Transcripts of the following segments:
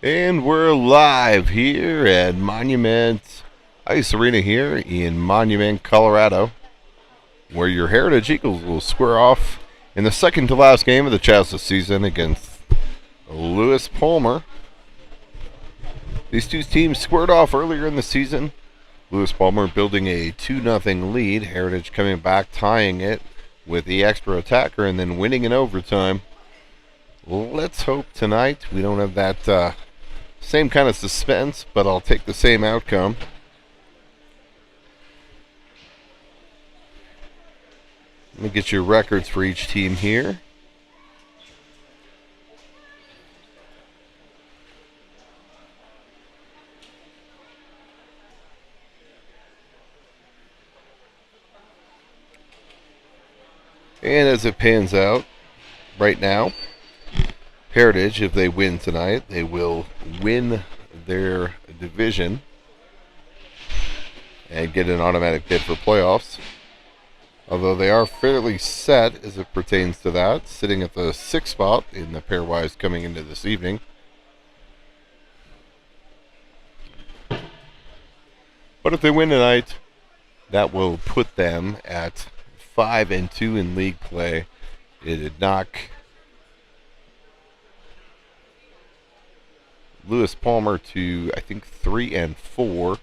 And we're live here at Monument Ice Arena here in Monument, Colorado, where your Heritage Eagles will square off in the second to last game of the CHSAA season against Lewis Palmer. These two teams squared off earlier in the season. Lewis Palmer building a 2-0 lead. Heritage coming back, tying it with the extra attacker and then winning in overtime. Let's hope tonight we don't have that same kind of suspense, but I'll take the same outcome. Let me get your records for each team here. And as it pans out, right now, Heritage, if they win tonight, they will win their division and get an automatic bid for playoffs. Although they are fairly set as it pertains to that, sitting at the 6th spot in the pairwise coming into this evening. But if they win tonight, that will put them at 5-2 in league play. It'd knock Lewis Palmer to, I think, 3-4.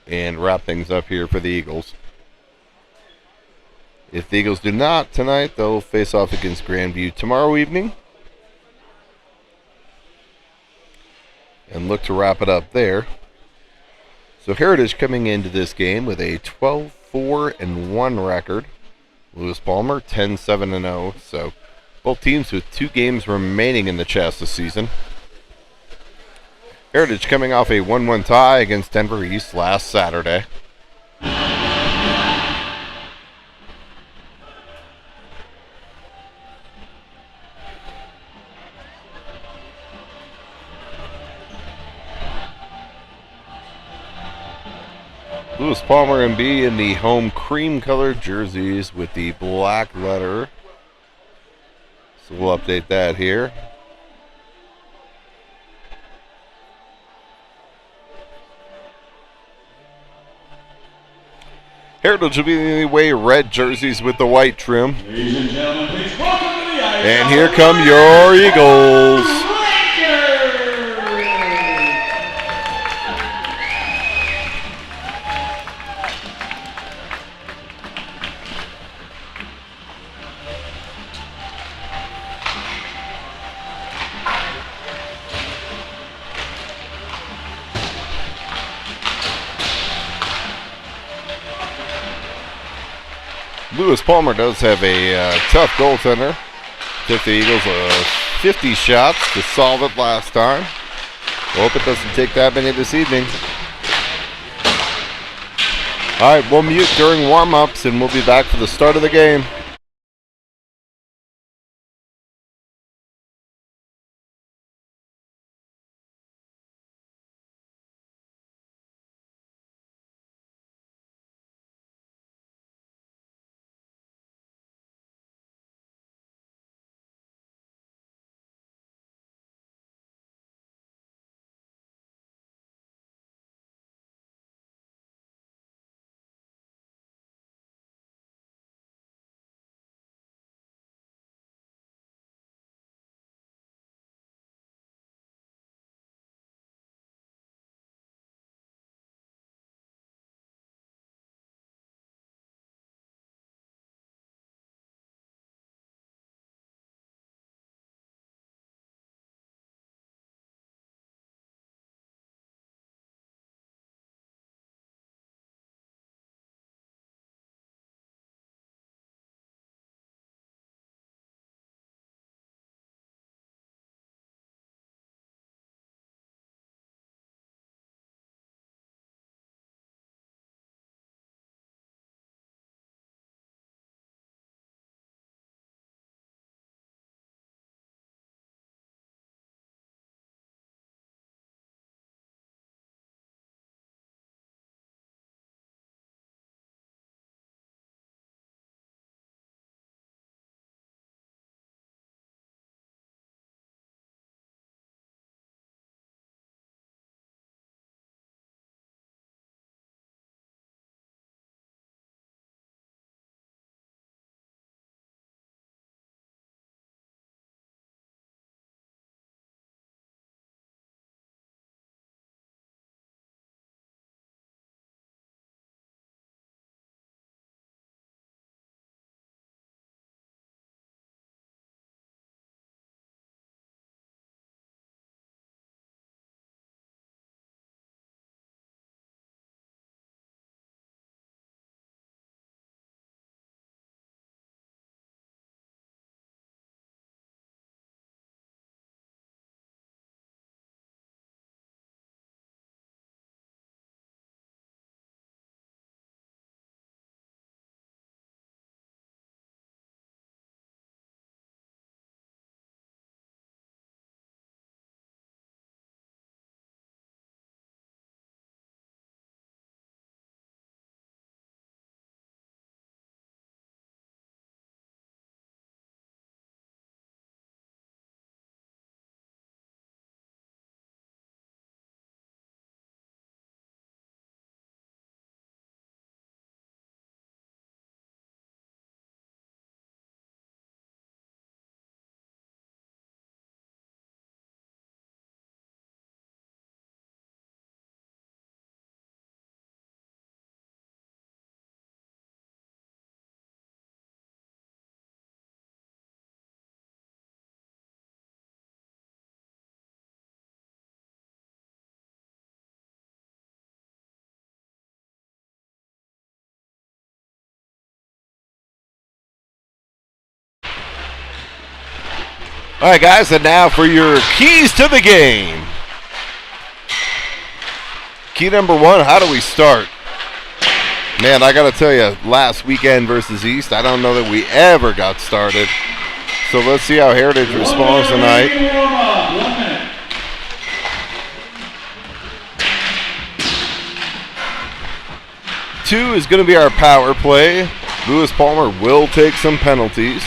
And wrap things up here for the Eagles. If the Eagles do not tonight, they'll face off against Grandview tomorrow evening. And look to wrap it up there. So Heritage coming into this game with a 12-4-1 record. Lewis Palmer 10-7-0. So both teams with 2 games remaining in the CHSAA season. Heritage coming off a 1-1 tie against Denver East last Saturday. Lewis Palmer and B in the home cream-colored jerseys with the black letter. So we'll update that here. Heritage will be the way red jerseys with the white trim. Ladies and gentlemen, please welcome to the ice. And here come your Eagles. Lewis Palmer does have a tough goaltender. Took the Eagles 50 shots to solve it last time. Hope it doesn't take that many this evening. All right, we'll mute during warm-ups, and we'll be back for the start of the game. All right, guys, and now for your keys to the game. Key number one, how do we start? Man, I got to tell you, last weekend versus East, I don't know that we ever got started. So let's see how Heritage responds tonight. 1 minute. Two is going to be our power play. Lewis Palmer will take some penalties.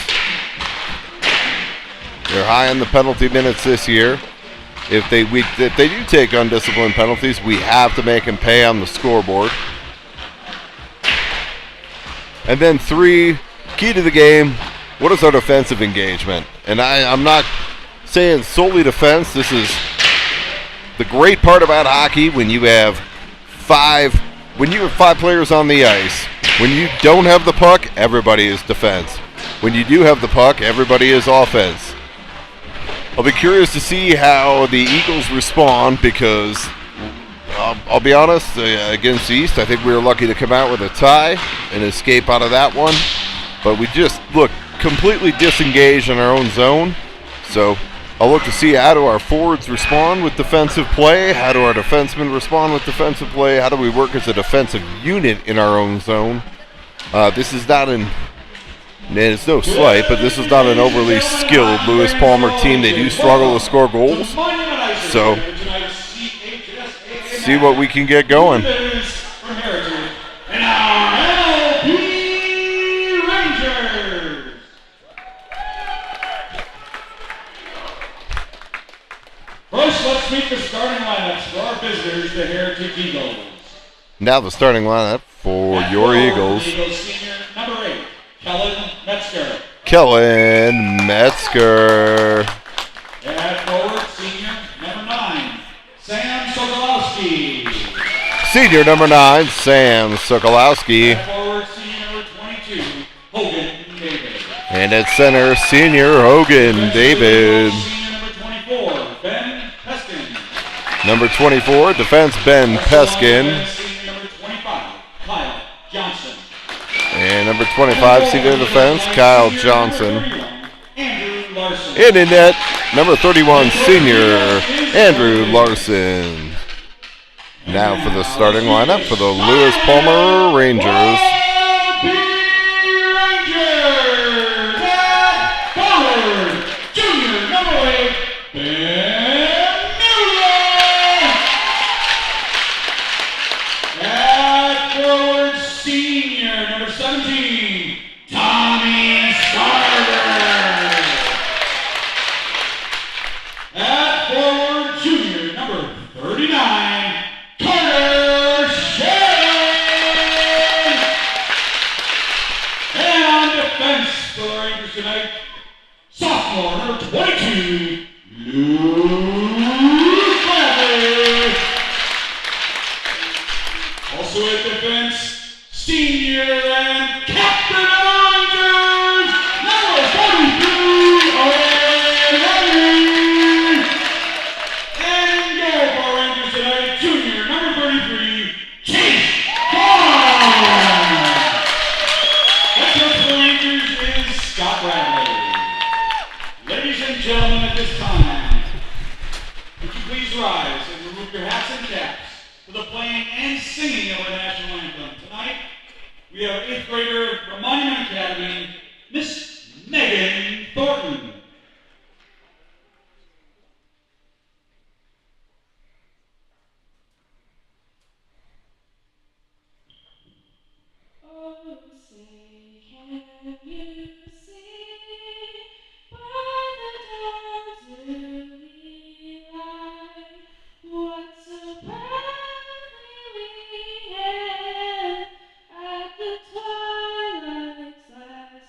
They're high on the penalty minutes this year. If they do take undisciplined penalties, we have to make them pay on the scoreboard. And then three, key to the game, what is our defensive engagement? And I'm not saying solely defense. This is the great part about hockey when you have five players on the ice. When you don't have the puck, everybody is defense. When you do have the puck, everybody is offense. I'll be curious to see how the Eagles respond because I'll be honest, against East, I think we were lucky to come out with a tie and escape out of that one. But we just look completely disengaged in our own zone. So I'll look to see how do our forwards respond with defensive play, how do our defensemen respond with defensive play, how do we work as a defensive unit in our own zone. This is not and it's no slight, but this is not an overly skilled Lewis Palmer team. They do struggle to score goals. So see what we can get going. First, let's meet the starting lineups for our visitors, the Heritage Eagles. Now the starting lineup for your Eagles. Eagles senior, number 8, Kellen Metzger. Kellen Metzger. At forward, senior, number 9, Sam Sokolowski. Senior number 9, Sam Sokolowski. At forward, senior number 22, Hogan David. And at center, senior Hogan David. Senior number 24, Ben Peskin. Number 24, defense Ben Peskin. Senior number 25, Kyle Johnson. And number 25, senior defense, Kyle Johnson. Andrew Larson. And in net, number 31, senior Andrew Larson. Now for the starting lineup for the Lewis Palmer Rangers. Tonight, sophomore number 22, Luke Bradley. Also at defense, senior and captain of Rangers, number 43, Owen Henry. And in goal for Rangers tonight, junior number 33, Chase Vaughn. That's what for Rangers is Scott Bradley. Ladies and gentlemen, at this time, would you please rise and remove your hats and caps for the playing and singing of our national anthem. Tonight, we have 8th grader from Monument Academy, Miss Megan Thornton. Oh, say, can you see by the dawn's early light what so proudly we hailed at the twilight's last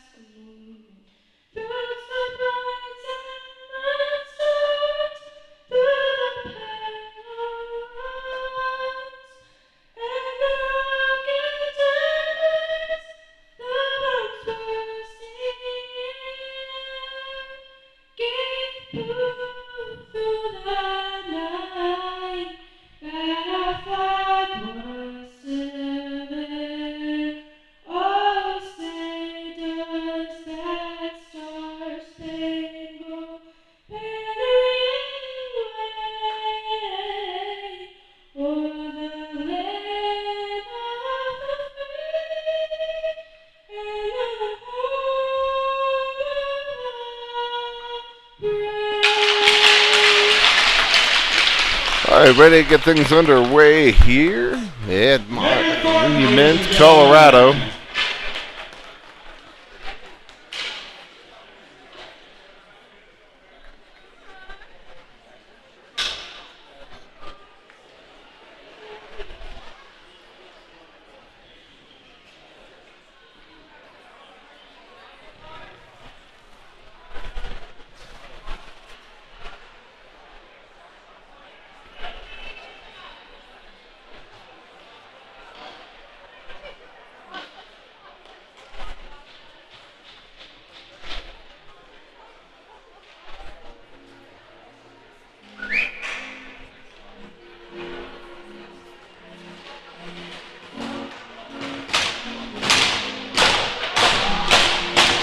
All right, ready to get things underway here at Monument, Colorado.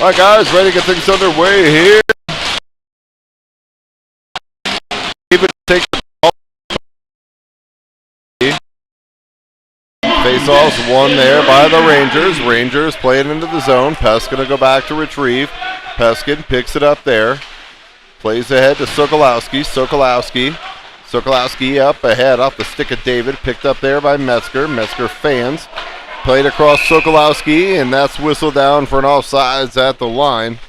All right, guys, ready to get things underway here. David take the ball. Face-offs won there by the Rangers. Rangers play it into the zone. Peskin to go back to retrieve. Peskin picks it up there. Plays ahead to Sokolowski. Sokolowski up ahead off the stick of David. Picked up there by Metzger. Metzger fans. Played across Sokolowski, and that's whistled down for an offsides at the line.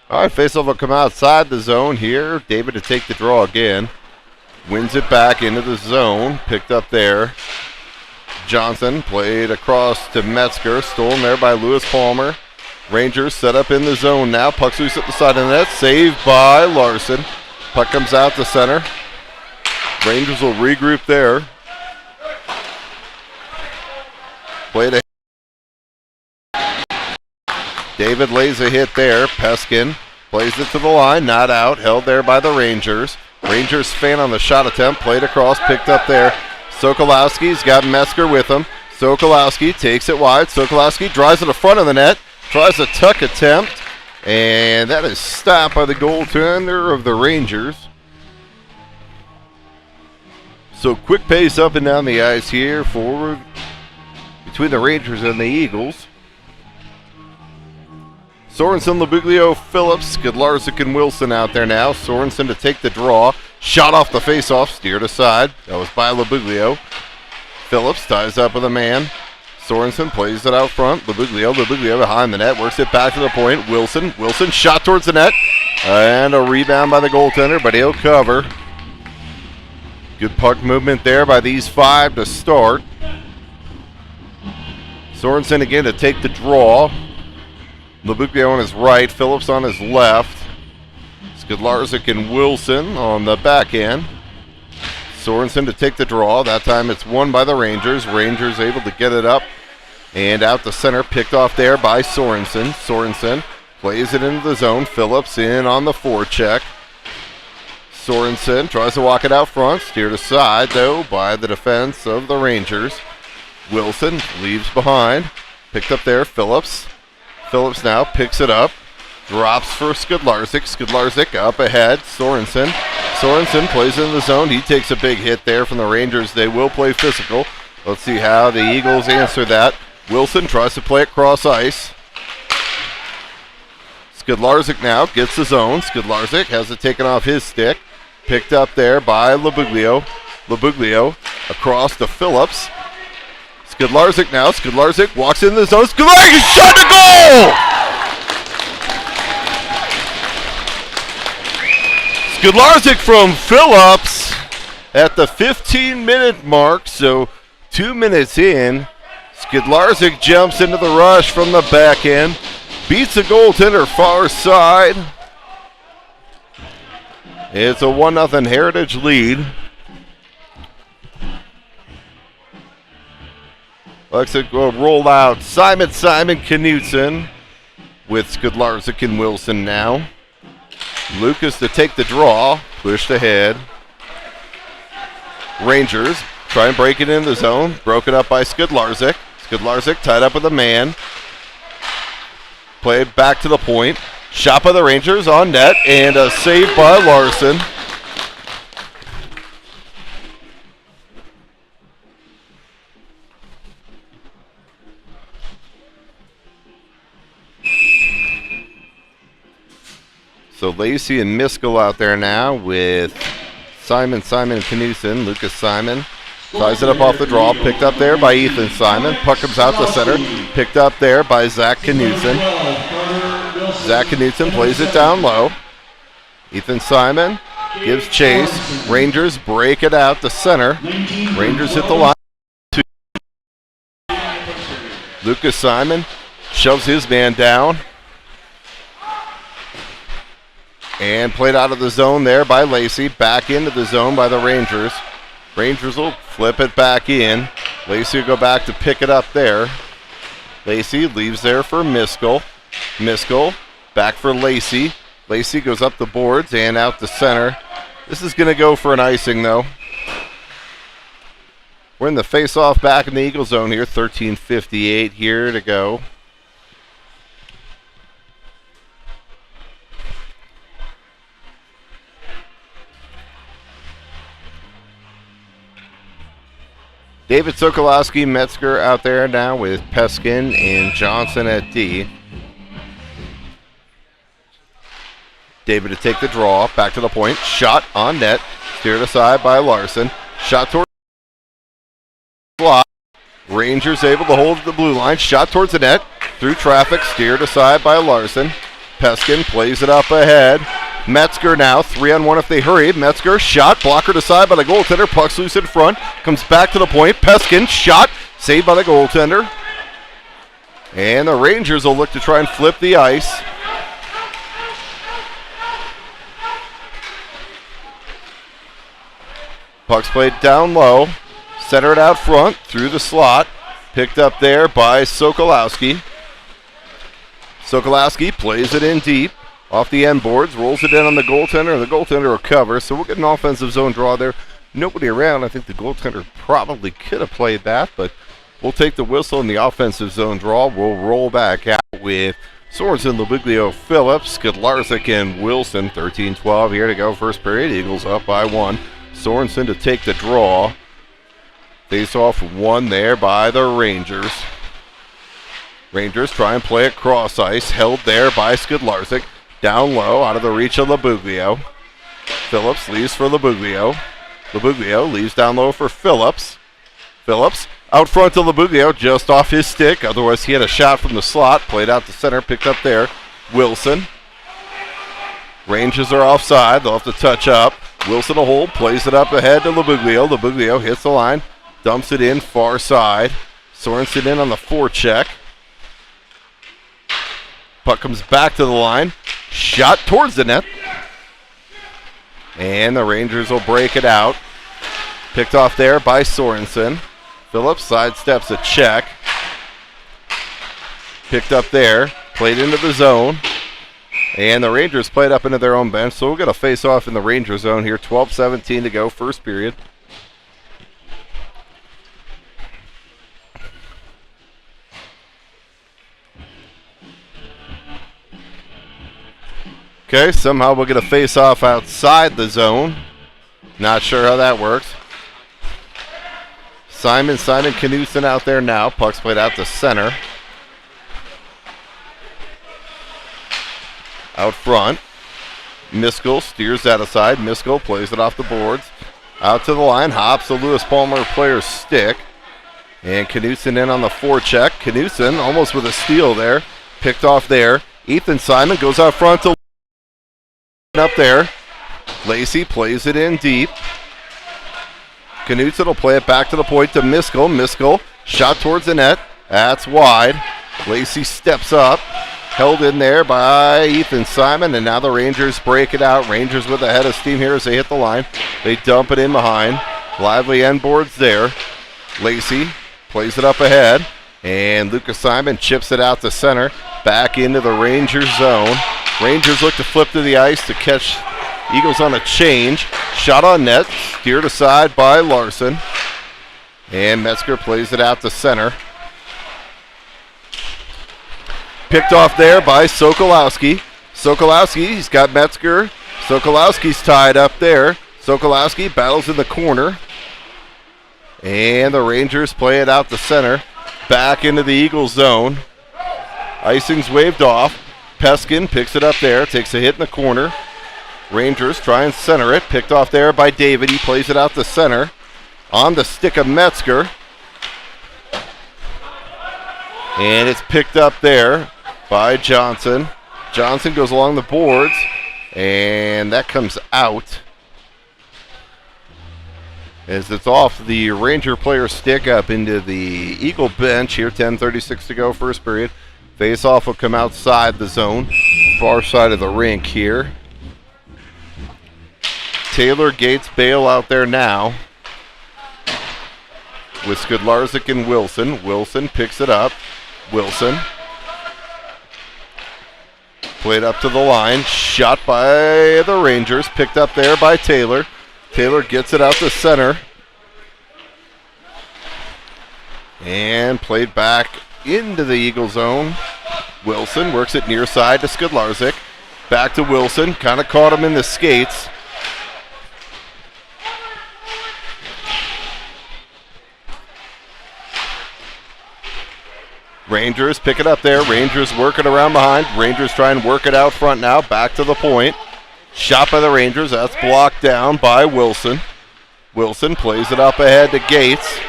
All right, faceoff will come outside the zone here. David to take the draw again. Wins it back into the zone. Picked up there. Johnson played across to Metzger. Stolen there by Lewis Palmer. Rangers set up in the zone now. Puck's loose at the side of the net. Saved by Larson. Puck comes out to center. Rangers will regroup there. Played a David lays a hit there. Peskin plays it to the line. Not out. Held there by the Rangers. Rangers fan on the shot attempt. Played across. Picked up there. Sokolowski's got Metzger with him. Sokolowski takes it wide. Sokolowski drives to the front of the net. Tries a tuck attempt. And that is stopped by the goaltender of the Rangers. So quick pace up and down the ice here forward between the Rangers and the Eagles. Sorensen, Labuglio, Phillips, Skidlarczyk, and Wilson out there now. Sorensen to take the draw. Shot off the faceoff, steered aside. That was by Labuglio. Phillips ties up with a man. Sorensen plays it out front. Labuglio behind the net, works it back to the point. Wilson shot towards the net. And a rebound by the goaltender, but he'll cover. Good puck movement there by these five to start. Sorensen again to take the draw. Labuglio on his right, Phillips on his left. Skidlarczyk and Wilson on the back end. Sorensen to take the draw. That time it's won by the Rangers. Rangers able to get it up and out the center. Picked off there by Sorensen. Sorensen plays it into the zone. Phillips in on the forecheck. Sorensen tries to walk it out front. Steered aside, though, by the defense of the Rangers. Wilson leaves behind. Picked up there, Phillips. Phillips now picks it up. Drops for Skidlarczyk. Skidlarczyk up ahead. Sorensen plays in the zone. He takes a big hit there from the Rangers. They will play physical. Let's see how the Eagles answer that. Wilson tries to play it cross ice. Skidlarczyk now gets the zone. Skidlarczyk has it taken off his stick. Picked up there by Labuglio. Labuglio across to Phillips. Skidlarczyk now. Skidlarczyk walks in the zone. Skidlarczyk shot to goal! Skidlarczyk from Phillips at the 15-minute mark. So 2 minutes in, Skidlarczyk jumps into the rush from the back end. Beats the goaltender far side. It's a 1-0 Heritage lead. Looks like we'll roll out Simon Knutson with Skidlarczyk and Wilson now. Lucas to take the draw, pushed ahead. Rangers try and break it in the zone. Broken up by Skidlarczyk. Skidlarczyk tied up with a man. Played back to the point. Shot by the Rangers on net and a save by Larson. So Lacey and Miskell out there now with Simon, and Knudsen. Lucas Simon ties it up off the draw. Picked up there by Ethan Simon. Puck comes out the center. Picked up there by Zach Knudsen. Zach Knudsen plays it down low. Ethan Simon gives chase. Rangers break it out the center. Rangers hit the line. Lucas Simon shoves his man down. And played out of the zone there by Lacey. Back into the zone by the Rangers. Rangers will flip it back in. Lacey will go back to pick it up there. Lacey leaves there for Miskell. Miskell back for Lacey. Lacey goes up the boards and out the center. This is going to go for an icing, though. We're in the face-off back in the Eagle zone here. 13:58 here to go. David Sokolowski, Metzger out there now with Peskin and Johnson at D. David to take the draw, back to the point, shot on net, steered aside by Larson. Shot towards the block. Rangers able to hold the blue line, shot towards the net, through traffic, steered aside by Larson. Peskin plays it up ahead. Metzger now, 3-on-1 if they hurry. Metzger, shot, blockered aside by the goaltender. Puck's loose in front, comes back to the point. Peskin, shot, saved by the goaltender. And the Rangers will look to try and flip the ice. Puck's played down low, centered out front, through the slot. Picked up there by Sokolowski. Sokolowski plays it in deep. Off the end boards, rolls it in on the goaltender, and the goaltender will cover. So we'll get an offensive zone draw there. Nobody around. I think the goaltender probably could have played that, but we'll take the whistle in the offensive zone draw. We'll roll back out with Sorensen, Labuglio, Phillips, Skidlarczyk, and Wilson. 13-12 here to go. First period. Eagles up by 1. Sorensen to take the draw. Face off 1 there by the Rangers. Rangers try and play it cross ice. Held there by Skidlarczyk. Down low, out of the reach of Labuglio. Phillips leaves for Labuglio. Labuglio leaves down low for Phillips. Phillips out front to Labuglio, just off his stick. Otherwise, he had a shot from the slot. Played out the center, picked up there. Wilson. Rangers are offside. They'll have to touch up. Wilson a hold, plays it up ahead to Labuglio. Labuglio hits the line, dumps it in far side. Sorensen in on the forecheck. Puck comes back to the line. Shot towards the net. And the Rangers will break it out. Picked off there by Sorensen. Phillips sidesteps a check. Picked up there. Played into the zone. And the Rangers played up into their own bench. So we'll get a face-off in the Ranger zone here. 12:17 to go, first period. Okay, somehow we'll get a face-off outside the zone. Not sure how that works. Simon Knudsen out there now. Puck's played out to center. Out front. Miskell steers that aside. Miskell plays it off the boards. Out to the line. Hops the Lewis Palmer player's stick. And Knudsen in on the forecheck. Knudsen almost with a steal there. Picked off there. Ethan Simon goes out front to up there. Lacey plays it in deep. Knudsen will play it back to the point to Miskell. Miskell shot towards the net. That's wide. Lacey steps up. Held in there by Ethan Simon, and now the Rangers break it out. Rangers with a head of steam here as they hit the line. They dump it in behind. Lively end boards there. Lacey plays it up ahead, and Lucas Simon chips it out to center. Back into the Rangers zone. Rangers look to flip to the ice to catch Eagles on a change. Shot on net, steered aside by Larson. And Metzger plays it out to center. Picked off there by Sokolowski. Sokolowski's got Metzger. Sokolowski's tied up there. Sokolowski battles in the corner. And the Rangers play it out the center. Back into the Eagles zone. Icing's waved off. Peskin picks it up there, takes a hit in the corner. Rangers try and center it. Picked off there by David. He plays it out to center. On the stick of Metzger. And it's picked up there by Johnson. Johnson goes along the boards. And that comes out. As it's off the Ranger player's stick up into the Eagle bench here. 10:36 to go, first period. Face-off will come outside the zone. Far side of the rink here. Taylor, Gates, Bale out there now with Skudlarczyk and Wilson. Wilson picks it up. Wilson played up to the line. Shot by the Rangers. Picked up there by Taylor. Taylor gets it out to center. And played back into the Eagle zone. Wilson works it near side to Skudlarczyk. Back to Wilson. Kind of caught him in the skates. Rangers pick it up there. Rangers working around behind. Rangers try and work it out front now. Back to the point. Shot by the Rangers. That's blocked down by Wilson. Wilson plays it up ahead to Gates.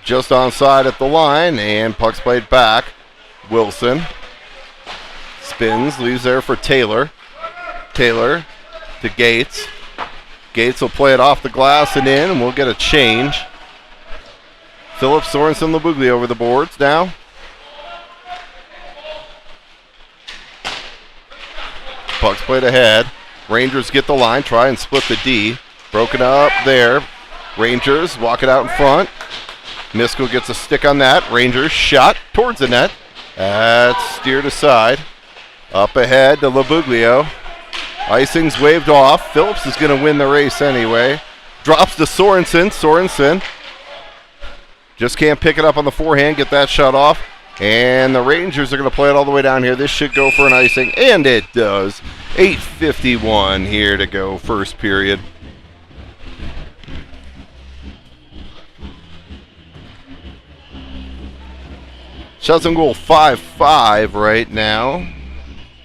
Just onside at the line, and puck's played back. Wilson spins, leaves there for Taylor. Taylor to Gates. Gates will play it off the glass and in, and we'll get a change. Phillips, Sorensen, Labuglia over the boards now. Puck's played ahead. Rangers get the line, try and split the D. Broken up there. Rangers walk it out in front. Miskell gets a stick on that. Rangers shot towards the net. That's steered aside. Up ahead to Labuglia. Icing's waved off. Phillips is going to win the race anyway. Drops to Sorensen. Sorensen just can't pick it up on the forehand, get that shot off. And the Rangers are going to play it all the way down here. This should go for an icing, and it does. 8:51 here to go, first period. Shots on goal 5-5 right now.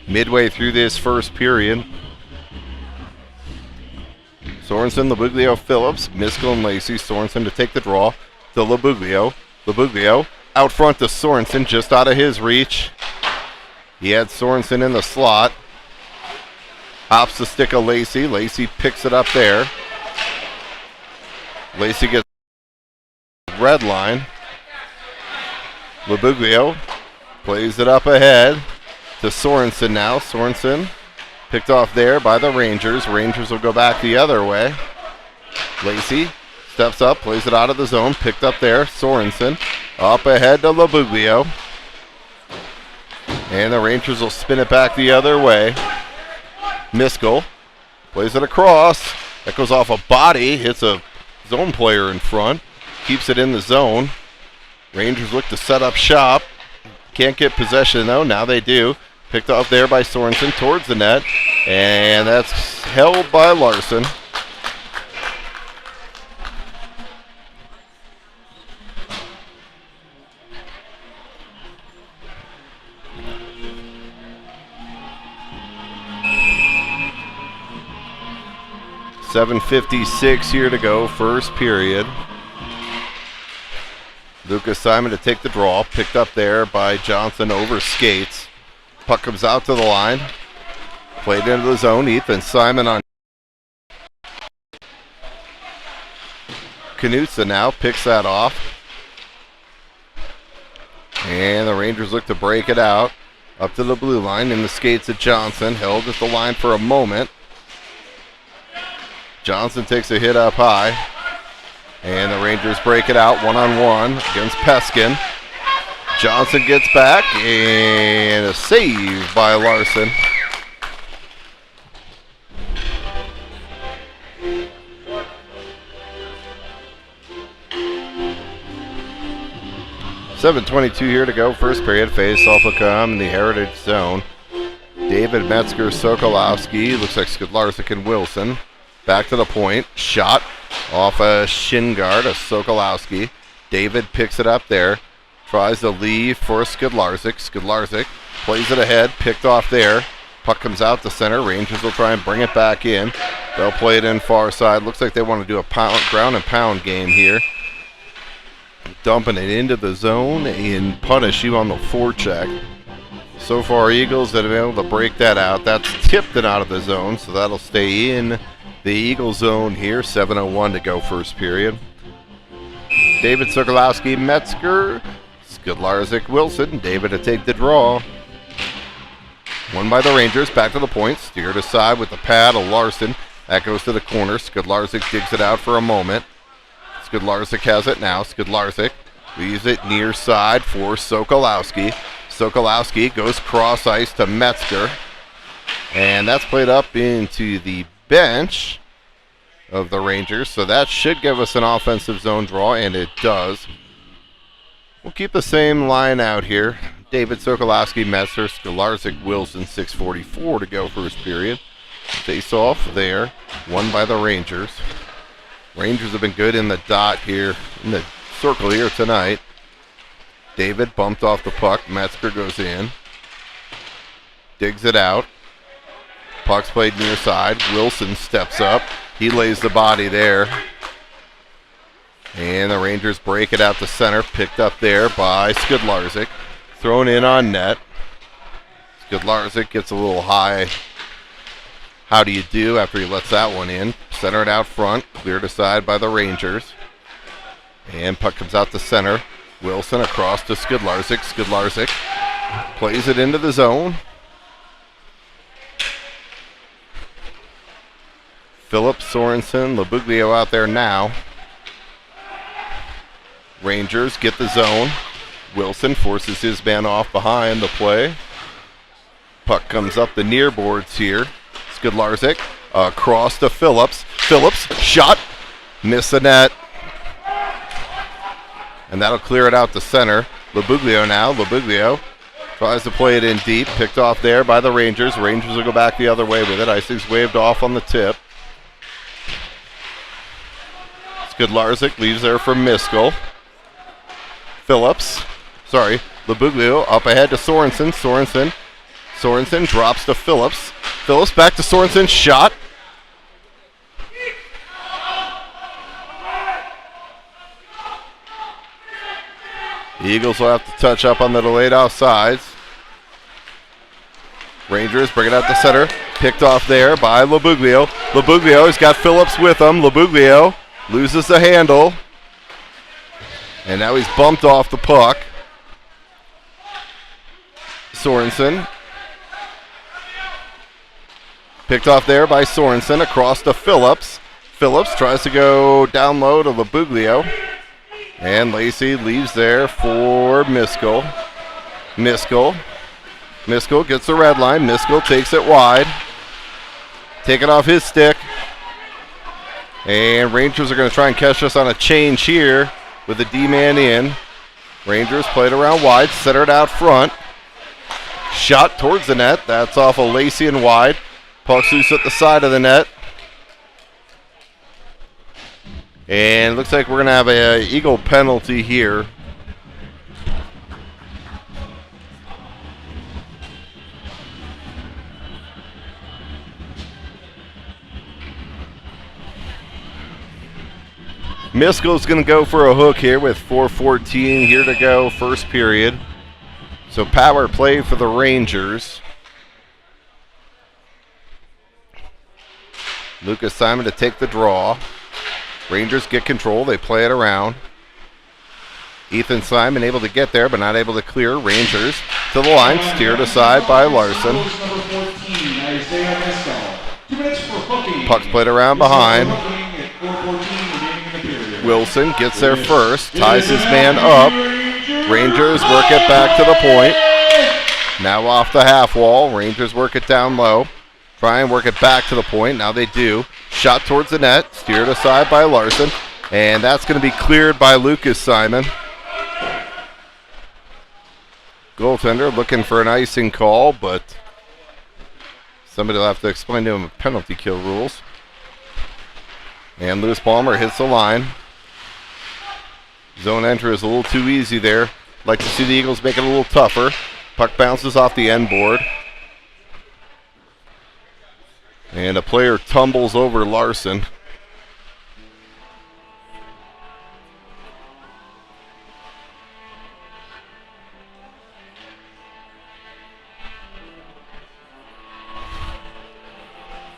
Midway through this first period. Sorensen, Labuglio, Phillips, Miskell, and Lacey. Sorensen to take the draw to Labuglio. Labuglio out front to Sorensen, just out of his reach. He had Sorensen in the slot. Hops the stick of Lacey. Lacey picks it up there. Lacey gets red line. Labuglio plays it up ahead to Sorensen now. Sorensen picked off there by the Rangers. Rangers will go back the other way. Lacey steps up, plays it out of the zone. Picked up there. Sorensen up ahead to Labuglio. And the Rangers will spin it back the other way. Miskell plays it across. That goes off a body. Hits a zone player in front. Keeps it in the zone. Rangers look to set up shop. Can't get possession though. Now they do. Picked off there by Sorensen towards the net. And that's held by Larson. .756 here to go, first period. Lucas Simon to take the draw. Picked up there by Johnson over skates. Puck comes out to the line. Played into the zone. Ethan Simon on. Knutson now picks that off. And the Rangers look to break it out. Up to the blue line in the skates of Johnson. Held at the line for a moment. Johnson takes a hit up high. And the Rangers break it out one-on-one against Peskin. Johnson gets back, and a save by Larson. .722 here to go, first period. Face-off will come in the Heritage Zone. David Metzger, Sokolowski, looks like Skudlarczyk and Wilson. Back to the point, shot off a shin guard of Sokolowski. David picks it up there. Tries to leave for Skidlarzik. Skidlarzik plays it ahead, picked off there. Puck comes out to center. Rangers will try and bring it back in. They'll play it in far side. Looks like they want to do a ground and pound game here. Dumping it into the zone and punish you on the forecheck. So far, Eagles that have been able to break that out. That's tipped it out of the zone, so that'll stay in the Eagle zone here. 7:01 to go first period. David Sokolowski, Metzger, Skidlarzik, Wilson. David to take the draw. Won by the Rangers. Back to the point. Steered aside with the pad of Larson. That goes to the corner. Skidlarzik digs it out for a moment. Skidlarzik has it now. Skidlarzik leaves it near side for Sokolowski. Sokolowski goes cross ice to Metzger. And that's played up into the bench of the Rangers. So that should give us an offensive zone draw, and it does. We'll keep the same line out here. David Sokolowski, Metzger, Skidlarzik, Wilson, 6:44 to go first period. Face off there. Won by the Rangers. Rangers have been good in the dot here, in the circle here tonight. David bumped off the puck. Metzger goes in. Digs it out. Puck's played near side. Wilson steps up. He lays the body there. And the Rangers break it out to center. Picked up there by Skidlarzik. Thrown in on net. Skidlarzik gets a little high. How do you do after he lets that one in? Center it out front. Cleared aside by the Rangers. And puck comes out to center. Wilson across to Skidlarzik. Skidlarzik plays it into the zone. Phillips, Sorensen, Labuglio out there now. Rangers get the zone. Wilson forces his man off behind the play. Puck comes up the near boards here. Skidlarzik across to Phillips. Phillips shot. Miss the net. And that'll clear it out to center. Labuglio now. Labuglio tries to play it in deep. Picked off there by the Rangers. Rangers will go back the other way with it. Icing's waved off on the tip. Skidlarzik leaves there for Miskell. Phillips. Sorry. Labuglio up ahead to Sorensen. Sorensen drops to Phillips. Phillips back to Sorensen. Shot. The Eagles will have to touch up on the delayed offsides. Rangers bring it out to center. Picked off there by Labuglio. Labuglio's got Phillips with him. Labuglio loses the handle. And now he's bumped off the puck. Sorensen. Picked off there by Sorensen. Across to Phillips. Phillips tries to go down low to Labuglio. And Lacey leaves there for Miskell. Miskell gets the red line. Miskell takes it wide. Take it off his stick. And Rangers are going to try and catch us on a change here with the D-man in. Rangers played around wide, center it out front. Shot towards the net. That's off of Lacey and wide. Puck's loose at the side of the net. And it looks like we're going to have a Eagle penalty here. Miskell's going to go for a hook here with 4:14 here to go, first period. So power play for the Rangers. Lucas Simon to take the draw. Rangers get control. They play it around. Ethan Simon able to get there, but not able to clear. Rangers to the line, steered aside by Larson. Puck's played around behind. Wilson gets there first, ties his man up. Rangers work it back to the point. Now off the half wall. Rangers work it down low. Try and work it back to the point. Now they do. Shot towards the net. Steered aside by Larson. And that's going to be cleared by Lucas Simon. Goaltender looking for an icing call, but somebody will have to explain to him penalty kill rules. And Lewis Palmer hits the line. Zone entry is a little too easy there. Like to see the Eagles make it a little tougher. Puck bounces off the end board. And a player tumbles over Larson.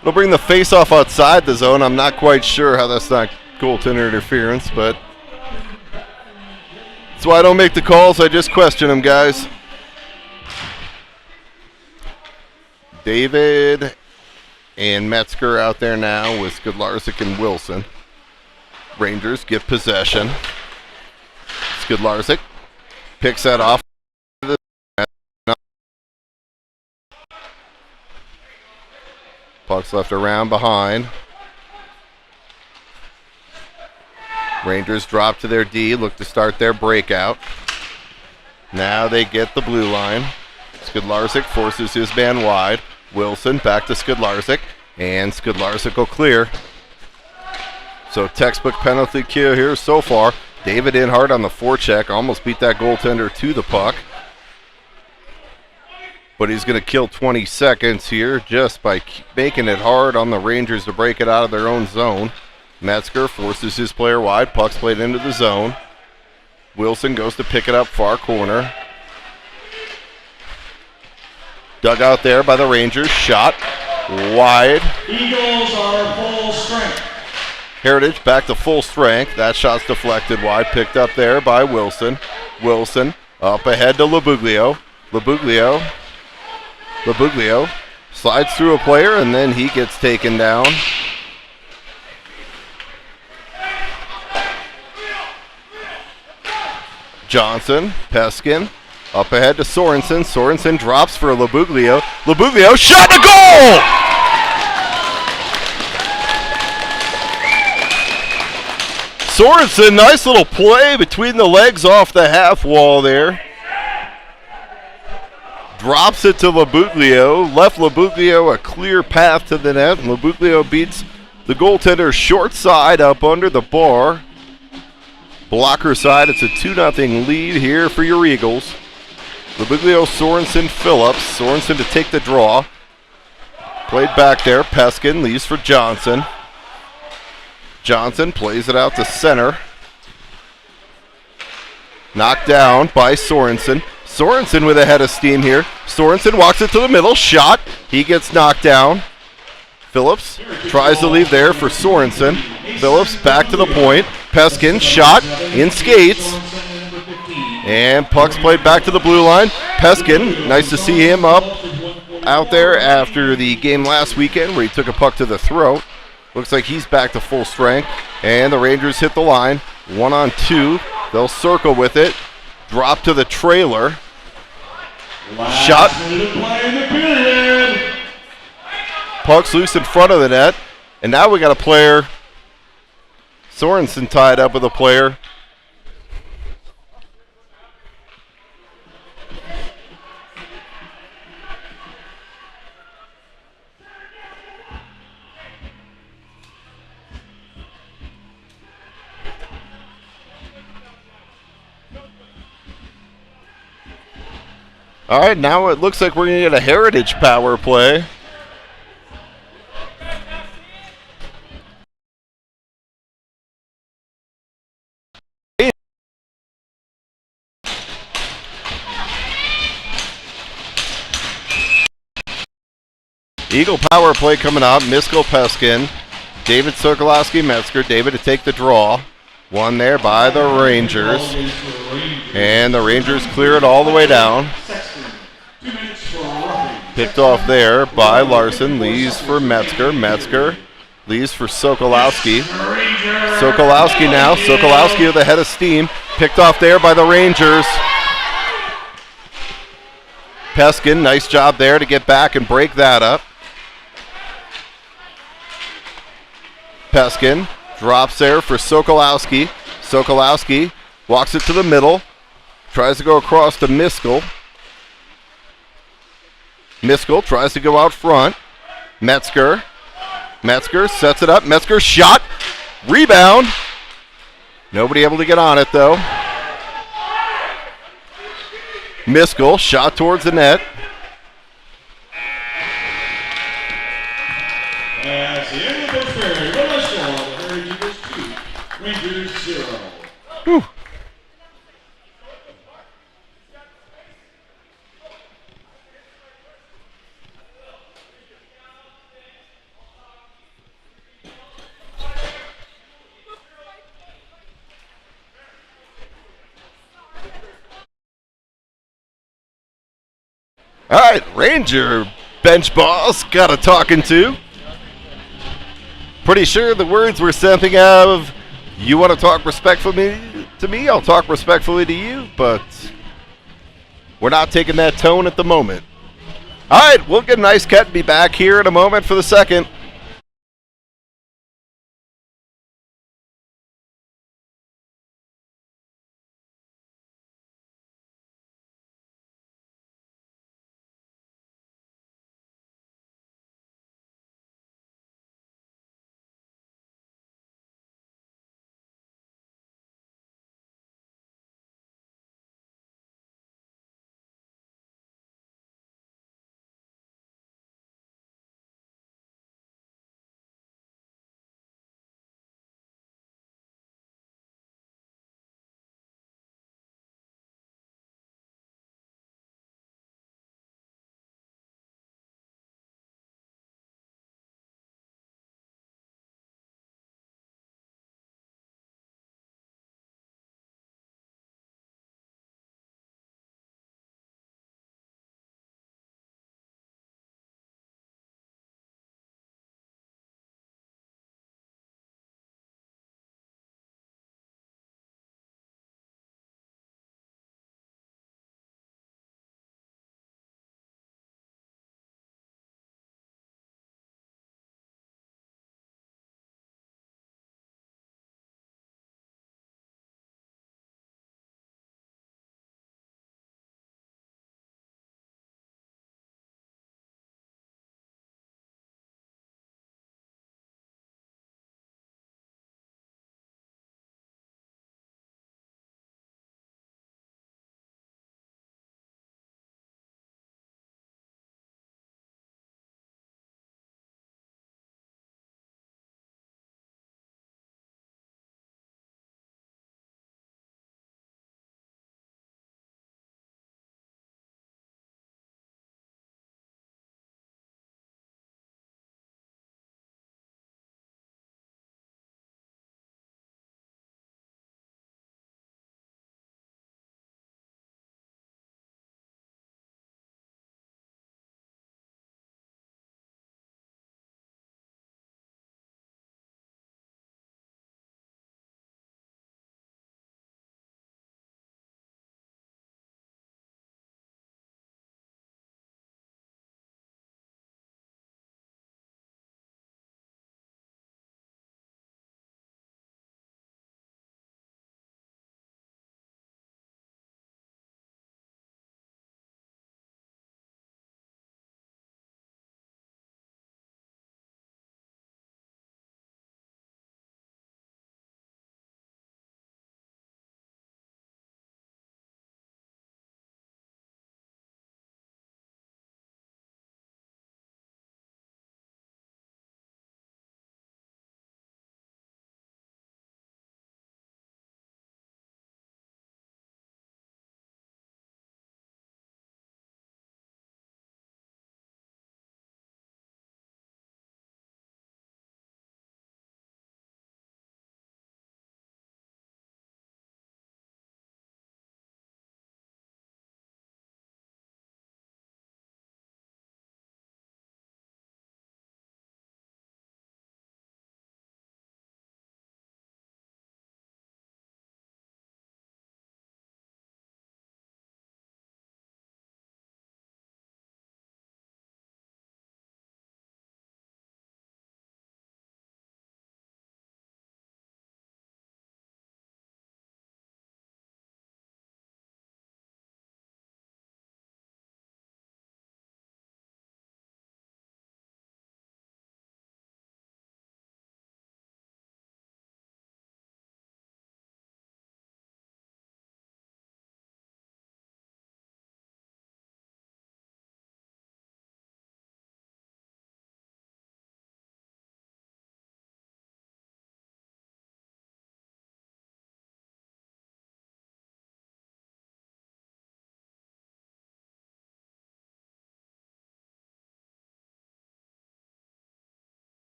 It'll bring the face-off outside the zone. I'm not quite sure how that's not goaltender interference, but that's why I don't make the calls. I just question them, guys. David and Metzger out there now with Skidlarczyk and Wilson. Rangers get possession. Skidlarczyk picks that off. Puck's left around behind. Rangers drop to their D, look to start their breakout. Now they get the blue line. Skidlarczyk forces his man wide. Wilson back to Skidlarczyk, and Skidlarczyk will clear. So textbook penalty kill here so far. David in hard on the forecheck, almost beat that goaltender to the puck. But he's going to kill 20 seconds here just by making it hard on the Rangers to break it out of their own zone. Metzger forces his player wide. Puck's played into the zone. Wilson goes to pick it up far corner. Dug out there by the Rangers. Shot wide. Eagles are full strength. Heritage back to full strength. That shot's deflected wide. Picked up there by Wilson. Wilson up ahead to Labuglio. Labuglio slides through a player, and then he gets taken down. Johnson, Peskin, up ahead to Sorensen. Sorensen drops for Labuglio. Labuglio, shot to goal! Sorensen, nice little play between the legs off the half wall there. Drops it to Labuglio, left Labuglio a clear path to the net, and Labuglio beats the goaltender short side up under the bar. Blocker side, it's a 2-0 lead here for your Eagles. Labuglio, Sorensen, Phillips. Sorensen to take the draw. Played back there, Peskin leaves for Johnson. Johnson plays it out to center. Knocked down by Sorensen. Sorensen with a head of steam here. Sorensen walks it to the middle. Shot. He gets knocked down. Phillips tries to leave there for Sorensen. Phillips back to the point. Peskin shot in skates. And puck's played back to the blue line. Peskin, nice to see him up out there after the game last weekend where he took a puck to the throat. Looks like he's back to full strength. And the Rangers hit the line. 1-on-2. They'll circle with it. Drop to the trailer. Shot. Puck's loose in front of the net. And now we got a player. Sorensen tied up with a player. All right, now it looks like we're going to get a Heritage power play. Eagle power play coming up. Miskell, Peskin, David Sokolowski, Metzger. David to take the draw. One there by the Rangers. And the Rangers clear it all the way down. Picked off there by Larson. Leaves for Metzger. Metzger leaves for Sokolowski. Sokolowski now. Sokolowski with a head of steam. Picked off there by the Rangers. Peskin, nice job there to get back and break that up. Peskin drops there for Sokolowski. Sokolowski walks it to the middle. Tries to go across to Miskell. Miskell tries to go out front. Metzger. Metzger sets it up. Metzger shot. Rebound. Nobody able to get on it though. Miskell shot towards the net. As the end of the first period, what a score, the Hurry Eagles 2, Rangers 0. Whew. All right, Ranger bench boss got a talking to. Pretty sure the words were something of, "You want to talk respectfully to me? I'll talk respectfully to you." But we're not taking that tone at the moment. All right, we'll get a nice cut and be back here in a moment for the second.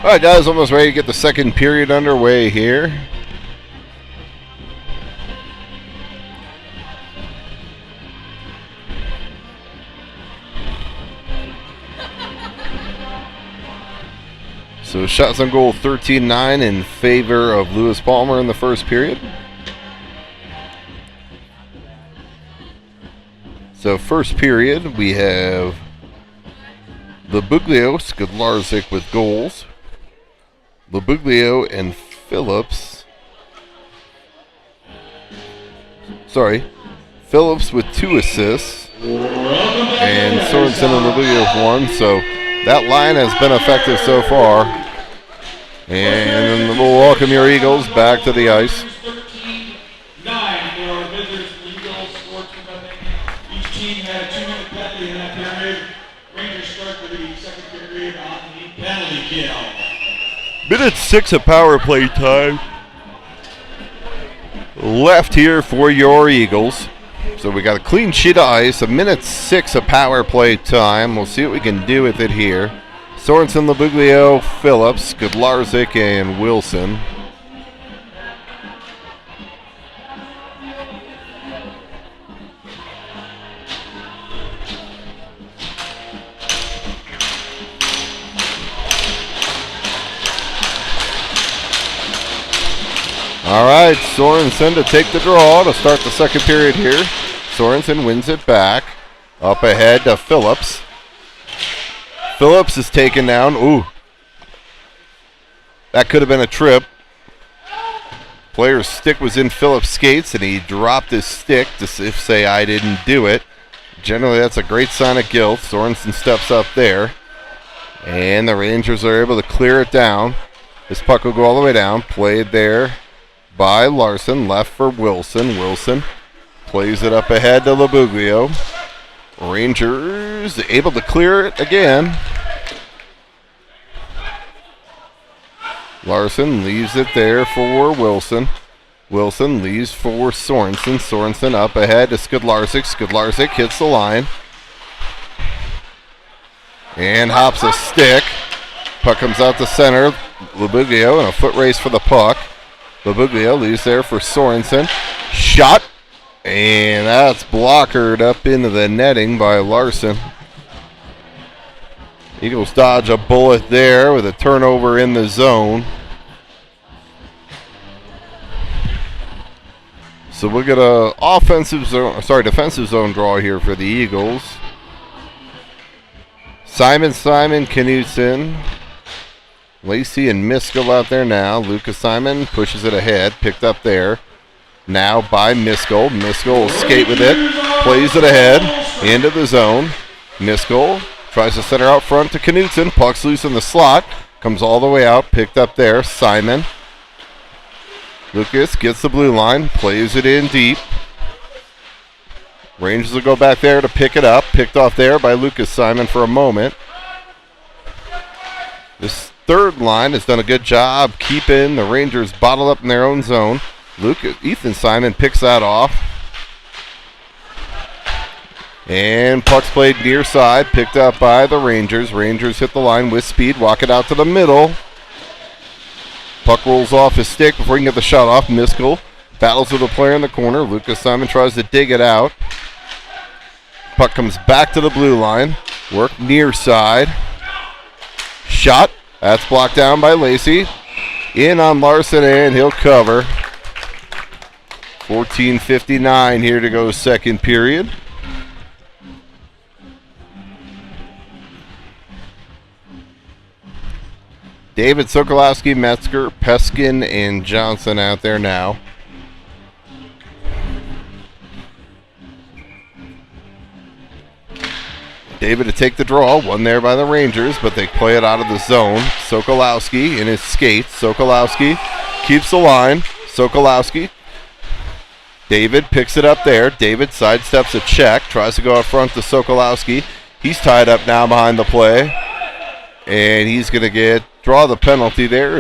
All right, guys, almost ready to get the second period underway here. So shots on goal 13-9 in favor of Lewis Palmer in the first period. So first period, we have Labuglio, Skidlarczyk with goals. Labuglio and Phillips. Phillips with 2 assists. And Sorensen and Labuglio with 1. So that line has been effective so far. And we'll welcome your Eagles back to the ice. 13-9 for our visitors. Eagles scored 2 nothing. Each team had a 2-minute penalty in that period. Rangers start the second period on the penalty kill. Minute 6 of power play time left here for your Eagles. So we got a clean sheet of ice, a minute 6 of power play time. We'll see what we can do with it here. Sorensen, Labuglio, Phillips, Skidlarczyk, and Wilson. All right, Sorensen to take the draw to start the second period here. Sorensen wins it back. Up ahead to Phillips. Phillips is taken down. Ooh. That could have been a trip. Player's stick was in Phillips' skates, and he dropped his stick to say I didn't do it. Generally, that's a great sign of guilt. Sorensen steps up there. And the Rangers are able to clear it down. This puck will go all the way down. Played there by Larson, left for Wilson. Wilson plays it up ahead to Labuglio. Rangers able to clear it again. Larson leaves it there for Wilson. Wilson leaves for Sorensen. Sorensen up ahead to Skidlarczyk. Skidlarczyk hits the line. And hops a stick. Puck comes out to center. Labuglio in a foot race for the puck. Labuglio leaves there for Sorensen. Shot. And that's blockered up into the netting by Larson. Eagles dodge a bullet there with a turnover in the zone. So we'll get a defensive zone draw here for the Eagles. Simon, Knutson, Lacey and Miskell out there now. Lucas Simon pushes it ahead, picked up there. Now by Miskell. Miskell will skate with it, plays it ahead, into the zone. Miskell tries to center out front to Knutson. Puck's loose in the slot, comes all the way out, picked up there. Simon. Lucas gets the blue line, plays it in deep. Rangers will go back there to pick it up. Picked off there by Lucas Simon for a moment. This third line has done a good job keeping the Rangers bottled up in their own zone. Ethan Simon picks that off. And puck's played near side, picked up by the Rangers. Rangers hit the line with speed, walk it out to the middle. Puck rolls off his stick before he can get the shot off. Miskell battles with a player in the corner. Lucas Simon tries to dig it out. Puck comes back to the blue line. Work near side. Shot. That's blocked down by Lacey. In on Larson, and he'll cover. 14:59 here to go second period. David, Sokolowski, Metzger, Peskin, and Johnson out there now. David to take the draw, one there by the Rangers, but they play it out of the zone. Sokolowski in his skates. Sokolowski keeps the line. Sokolowski. David picks it up there. David sidesteps a check, tries to go up front to Sokolowski. He's tied up now behind the play. And he's going to draw the penalty there.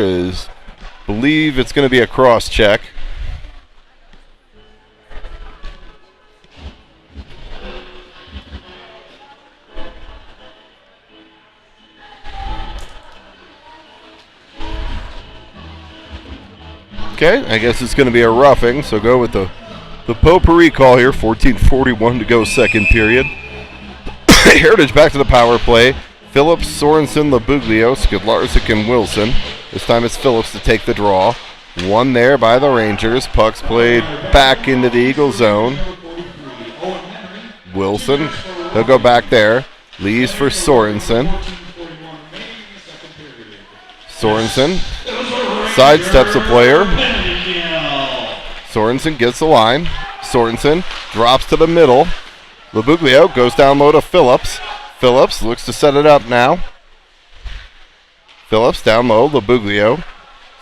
Believe it's going to be a cross check. Okay, I guess it's going to be a roughing, so go with the potpourri call here. 14:41 to go, second period. Heritage back to the power play. Phillips, Sorensen, Labuglio, Skidlarczyk, and Wilson. This time it's Phillips to take the draw. One there by the Rangers. Puck's played back into the Eagle zone. Wilson, he'll go back there. Leaves for Sorensen. Sorensen sidesteps a player. Sorensen gets the line. Sorensen drops to the middle. Labuglio goes down low to Phillips. Phillips looks to set it up now. Phillips down low, Labuglio.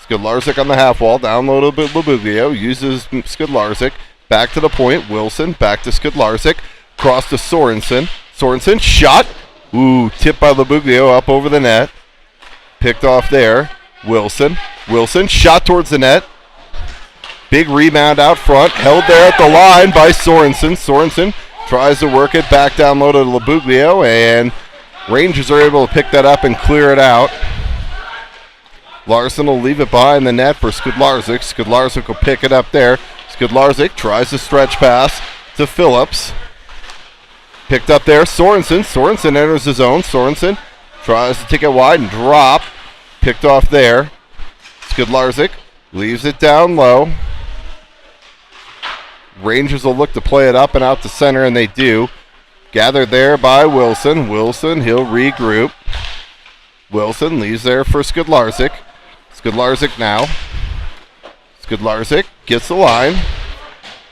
Skidlarczyk on the half wall, down low to Labuglio. Uses Skidlarczyk. Back to the point. Wilson back to Skidlarczyk. Cross to Sorensen. Sorensen shot. Ooh, tipped by Labuglio up over the net. Picked off there. Wilson. Wilson shot towards the net. Big rebound out front. Held there at the line by Sorensen. Sorensen tries to work it back down low to Labuglio, and Rangers are able to pick that up and clear it out. Larson will leave it behind the net for Skidlarczyk. Skidlarczyk will pick it up there. Skidlarczyk tries to stretch pass to Phillips. Picked up there, Sorensen. Sorensen enters his zone. Sorensen tries to take it wide and drop. Picked off there. Skidlarczyk leaves it down low. Rangers will look to play it up and out to center, and they do. Gathered there by Wilson. Wilson, he'll regroup. Wilson leaves there for Skidlarczyk. Skidlarczyk now. Skidlarczyk gets the line.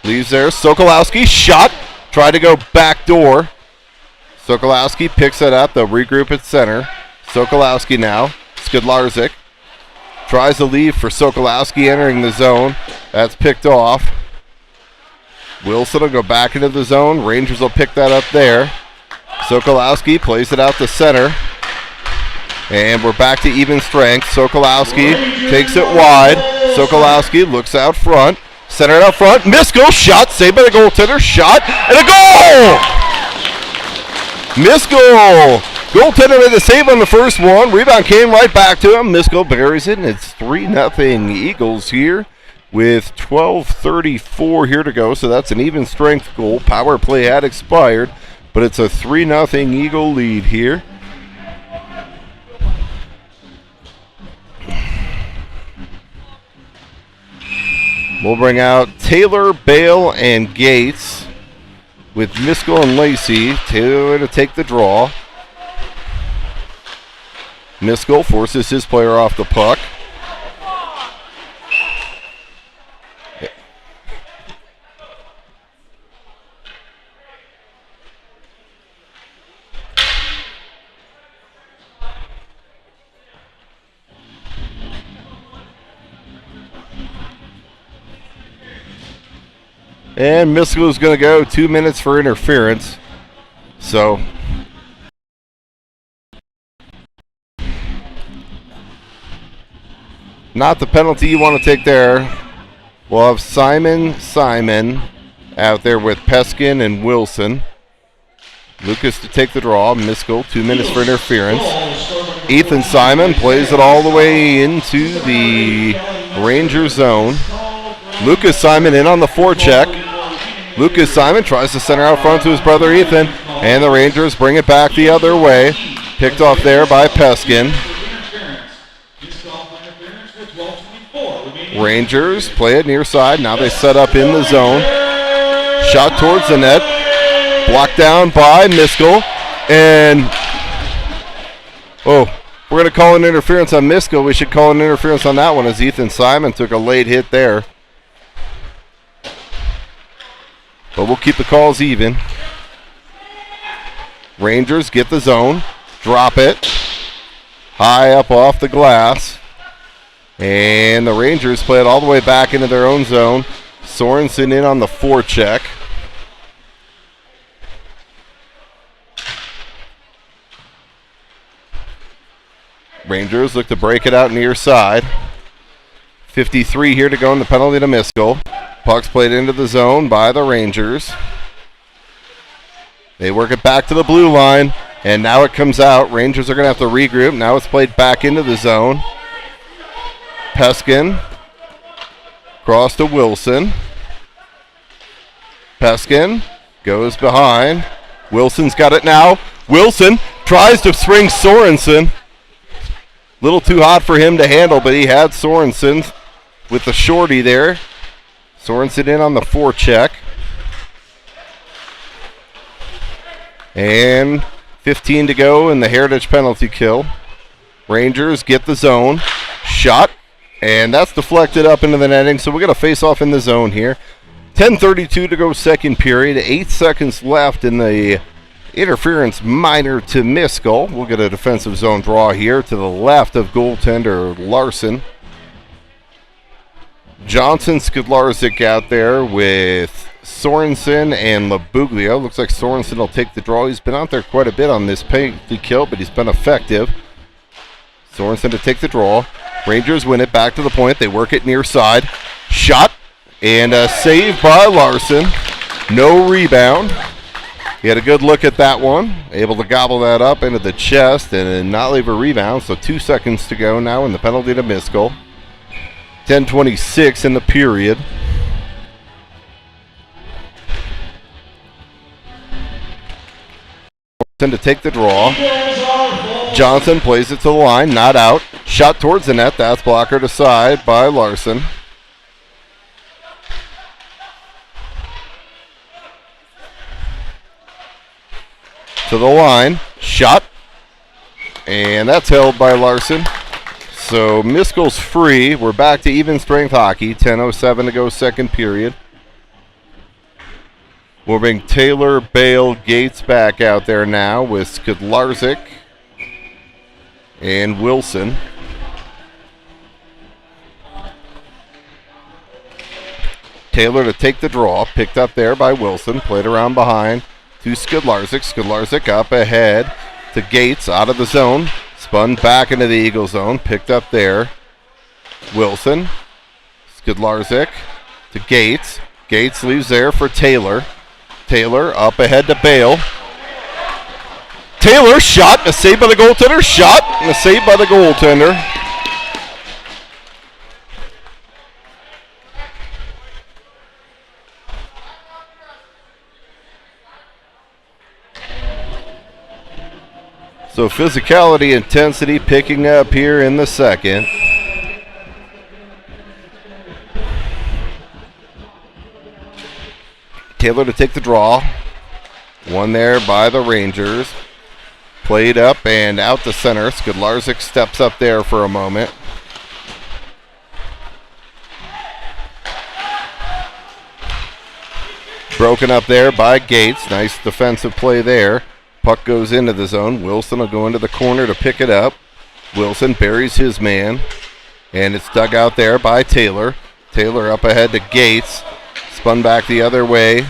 Leaves there. Sokolowski shot. Tried to go back door. Sokolowski picks it up. They'll regroup at center. Sokolowski now. Skidlarczyk tries to leave for Sokolowski entering the zone. That's picked off. Wilson will go back into the zone. Rangers will pick that up there. Sokolowski plays it out to center. And we're back to even strength. Sokolowski takes it wide. Sokolowski looks out front. Centered out front. Miskell shot. Saved by the goaltender. Shot. And a goal! Miskell. Goaltender made the save on the first one. Rebound came right back to him. Miskell buries it. And it's 3-0 Eagles here with 12:34 here to go. So that's an even strength goal. Power play had expired. But it's a 3-0 Eagle lead here. We'll bring out Taylor, Bale, and Gates with Miskell and Lacey. Taylor to take the draw. Miskell forces his player off the puck. And Miskell is going to go 2 minutes for interference. So, not the penalty you want to take there. We'll have Simon out there with Peskin and Wilson. Lucas to take the draw. Miskell, 2 minutes for interference. Ethan Simon plays it all the way into the Ranger zone. Lucas Simon in on the forecheck. Lucas Simon tries to center out front to his brother Ethan, and the Rangers bring it back the other way. Picked off there by Peskin. Rangers play it near side. Now they set up in the zone. Shot towards the net. Blocked down by Miskell. And, oh, we're going to call an interference on Miskell. We should call an interference on that one as Ethan Simon took a late hit there. But we'll keep the calls even. Rangers get the zone. Drop it. High up off the glass. And the Rangers play it all the way back into their own zone. Sorensen in on the forecheck. Rangers look to break it out near side. 53 here to go in the penalty to Miskell. Puck's played into the zone by the Rangers. They work it back to the blue line, and now it comes out. Rangers are going to have to regroup. Now it's played back into the zone. Peskin Cross to Wilson. Peskin goes behind. Wilson's got it now. Wilson tries to spring Sorensen. Little too hot for him to handle, but he had Sorensen with the shorty there. Sorensen in on the forecheck. And 15 to go in the Heritage penalty kill. Rangers get the zone. Shot. And that's deflected up into the netting, so we're going to face off in the zone here. 10:32 to go second period. 8 seconds left in the interference minor to Miskell. We'll get a defensive zone draw here to the left of goaltender Larson. Johnson, Skidlarczyk out there with Sorensen and Labuglio. Looks like Sorensen will take the draw. He's been out there quite a bit on this penalty kill, but he's been effective. Sorensen to take the draw. Rangers win it back to the point. They work it near side. Shot and a save by Larson. No rebound. He had a good look at that one. Able to gobble that up into the chest and not leave a rebound. So 2 seconds to go now in the penalty to Miskell. 10:26 in the period. To take the draw. Johnson plays it to the line, not out. Shot towards the net. That's blockered aside by Larson. To the line. Shot. And that's held by Larson. So Miskell's free. We're back to even strength hockey. 10:07 to go second period. We'll bring Taylor, Bale, Gates back out there now with Skidlarczyk and Wilson. Taylor to take the draw. Picked up there by Wilson. Played around behind to Skidlarczyk. Skidlarczyk up ahead to Gates out of the zone. Spun back into the Eagle zone. Picked up there. Wilson. Skidlarczyk to Gates. Gates leaves there for Taylor. Taylor up ahead to Bale. Taylor shot and a save by the goaltender. Shot and a save by the goaltender. So physicality, intensity picking up here in the second. Taylor to take the draw. One there by the Rangers. Played up and out to center. Skidlarczyk steps up there for a moment. Broken up there by Gates. Nice defensive play there. Puck goes into the zone. Wilson will go into the corner to pick it up. Wilson buries his man. And it's dug out there by Taylor. Taylor up ahead to Gates. Spun back the other way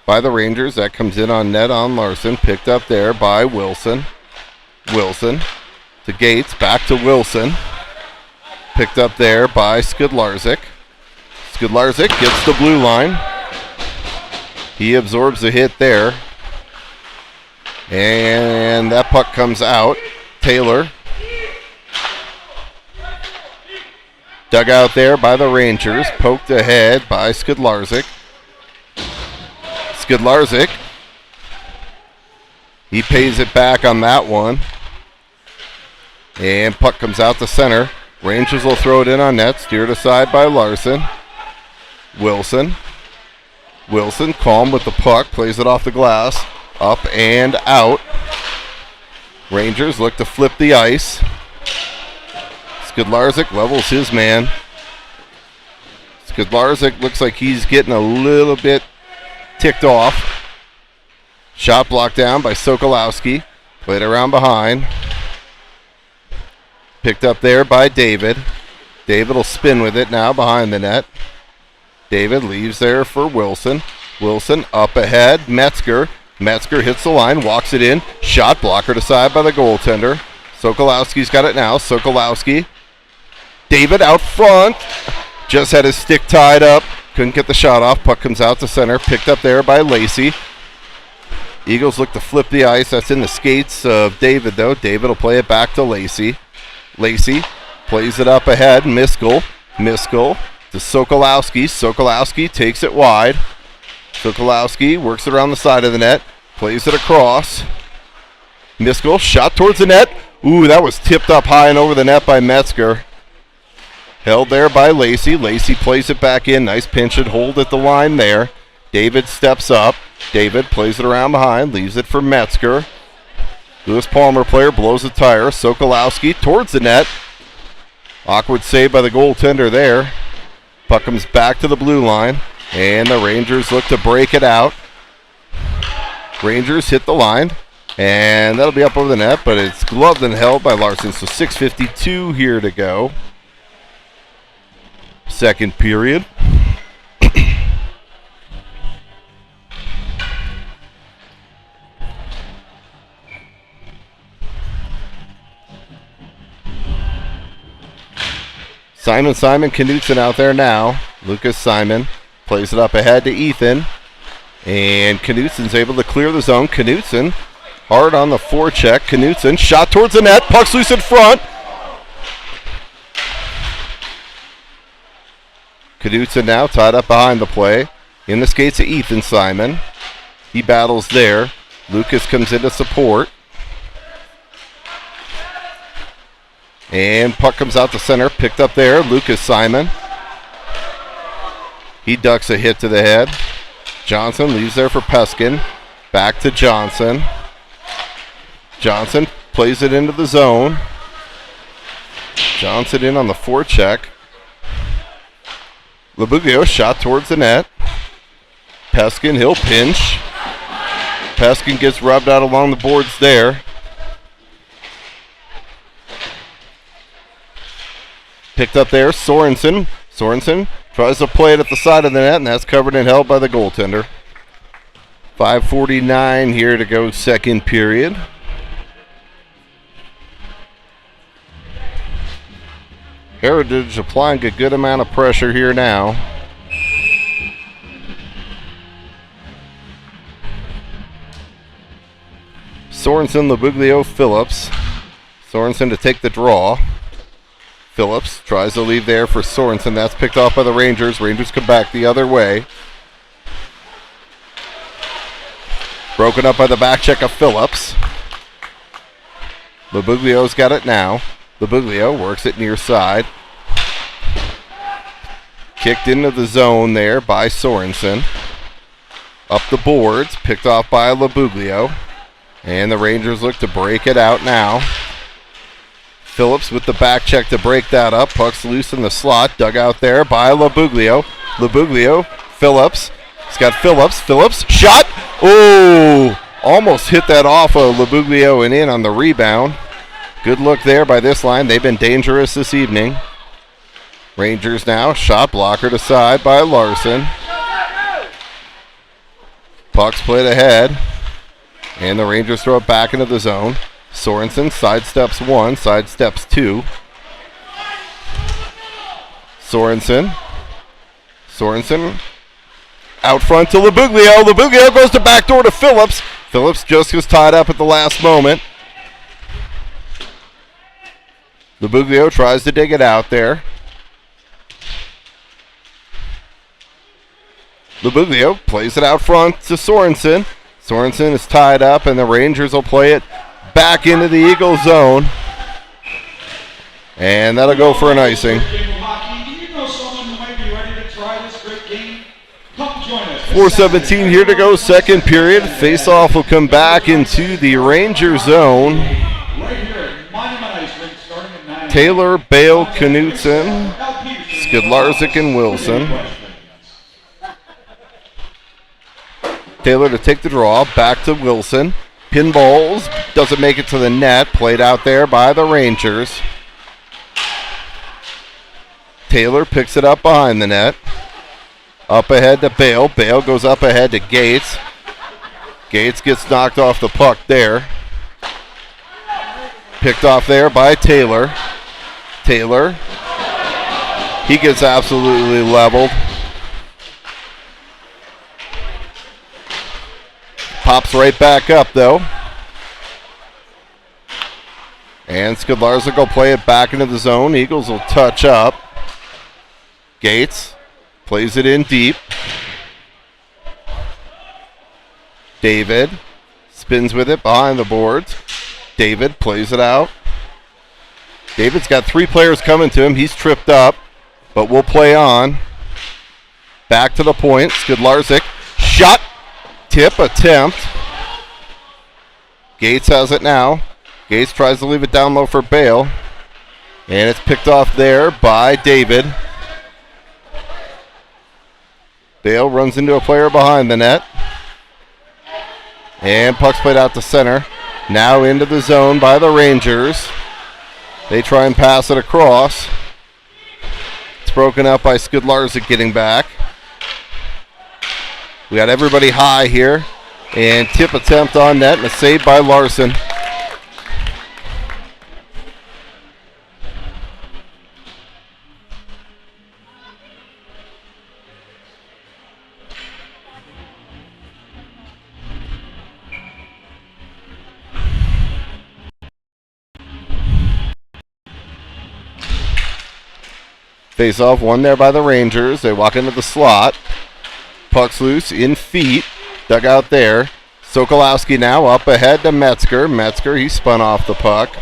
by the Rangers. That comes in on net on Larson. Picked up there by Wilson. Wilson to Gates. Back to Wilson. Picked up there by Skidlarczyk. Skidlarczyk gets the blue line. He absorbs the hit there. And that puck comes out. Taylor. Dug out there by the Rangers. Poked ahead by Skidlarczyk. Skidlarczyk. He pays it back on that one. And puck comes out to center. Rangers will throw it in on net. Steered aside by Larson. Wilson. Wilson calm with the puck. Plays it off the glass. Up and out. Rangers look to flip the ice. Skidlarczyk levels his man. Skidlarczyk looks like he's getting a little bit ticked off. Shot blocked down by Sokolowski. Played around behind. Picked up there by David. David will spin with it now behind the net. David leaves there for Wilson. Wilson up ahead. Metzger. Metzger hits the line, walks it in. Shot blockered aside by the goaltender. Sokolowski's got it now. Sokolowski. David out front. Just had his stick tied up. Couldn't get the shot off. Puck comes out to center. Picked up there by Lacey. Eagles look to flip the ice. That's in the skates of David, though. David will play it back to Lacey. Lacey plays it up ahead. Miskell. Miskell to Sokolowski. Sokolowski takes it wide. Sokolowski works it around the side of the net. Plays it across. Miskell, shot towards the net. Ooh, that was tipped up high and over the net by Metzger. Held there by Lacey. Lacey plays it back in. Nice pinch and hold at the line there. David steps up. David plays it around behind. Leaves it for Metzger. Lewis Palmer player blows a tire. Sokolowski towards the net. Awkward save by the goaltender there. Puck comes back to the blue line. And the Rangers look to break it out. Rangers hit the line. And that'll be up over the net, but it's gloved and held by Larson. So 6:52 here to go. Second period. Simon Knutson out there now. Lucas Simon plays it up ahead to Ethan. And Knutson's able to clear the zone. Knutson hard on the forecheck. Knutson shot towards the net. Puck's loose in front. Knutson now tied up behind the play. In the skates of Ethan Simon. He battles there. Lucas comes in to support. And puck comes out to center. Picked up there. Lucas Simon. He ducks a hit to the head. Johnson leaves there for Peskin. Back to Johnson. Johnson plays it into the zone. Johnson in on the forecheck. Labuglio shot towards the net. Peskin, he'll pinch. Peskin gets rubbed out along the boards there. Picked up there, Sorensen. Sorensen tries to play it at the side of the net, and that's covered and held by the goaltender. 5:49 here to go, second period. Heritage applying a good amount of pressure here now. Sorensen, Labuglio, Phillips. Sorensen to take the draw. Phillips tries to leave there for Sorensen. That's picked off by the Rangers. Rangers come back the other way. Broken up by the back check of Phillips. Labuglio's got it now. Labuglio works it near side. Kicked into the zone there by Sorensen. Up the boards, picked off by Labuglio. And the Rangers look to break it out now. Phillips with the back check to break that up. Puck's loose in the slot. Dug out there by Labuglio. Labuglio, Phillips. He's got Phillips. Phillips, shot! Oh! Almost hit that off of Labuglio and in on the rebound. Good look there by this line. They've been dangerous this evening. Rangers now, shot blockered aside by Larson. Puck's played ahead. And the Rangers throw it back into the zone. Sorensen sidesteps one, sidesteps two. Sorensen out front to Labuglio. Labuglio goes to backdoor to Phillips. Phillips just was tied up at the last moment. Labuglio tries to dig it out there. Labuglio plays it out front to Sorensen. Sorensen is tied up, and the Rangers will play it back into the Eagles zone. And that'll go for an icing. 4:17 here to go, second period. Face-off will come back into the Ranger zone. Taylor, Bale, Knutson, Skidlarczyk, and Wilson. Taylor to take the draw, back to Wilson. Pinballs, doesn't make it to the net. Played out there by the Rangers. Taylor picks it up behind the net. Up ahead to Bale. Bale goes up ahead to Gates. Gates gets knocked off the puck there. Picked off there by Taylor. Taylor. He gets absolutely leveled. Pops right back up, though. And Skidlarczyk will play it back into the zone. Eagles will touch up. Gates plays it in deep. David spins with it behind the boards. David plays it out. David's got 3 players coming to him. He's tripped up, but will play on. Back to the point. Skidlarczyk. Shot. Tip attempt. Gates has it now. Gates tries to leave it down low for Bale. And it's picked off there by David. Bale runs into a player behind the net. And puck's played out to center. Now into the zone by the Rangers. They try and pass it across. It's broken up by Skidlarczyk getting back. We got everybody high here. And tip attempt on net and a save by Larson. Face off, one there by the Rangers. They walk into the slot. Puck's loose, in feet. Dug out there. Sokolowski now up ahead to Metzger. Metzger, he spun off the puck.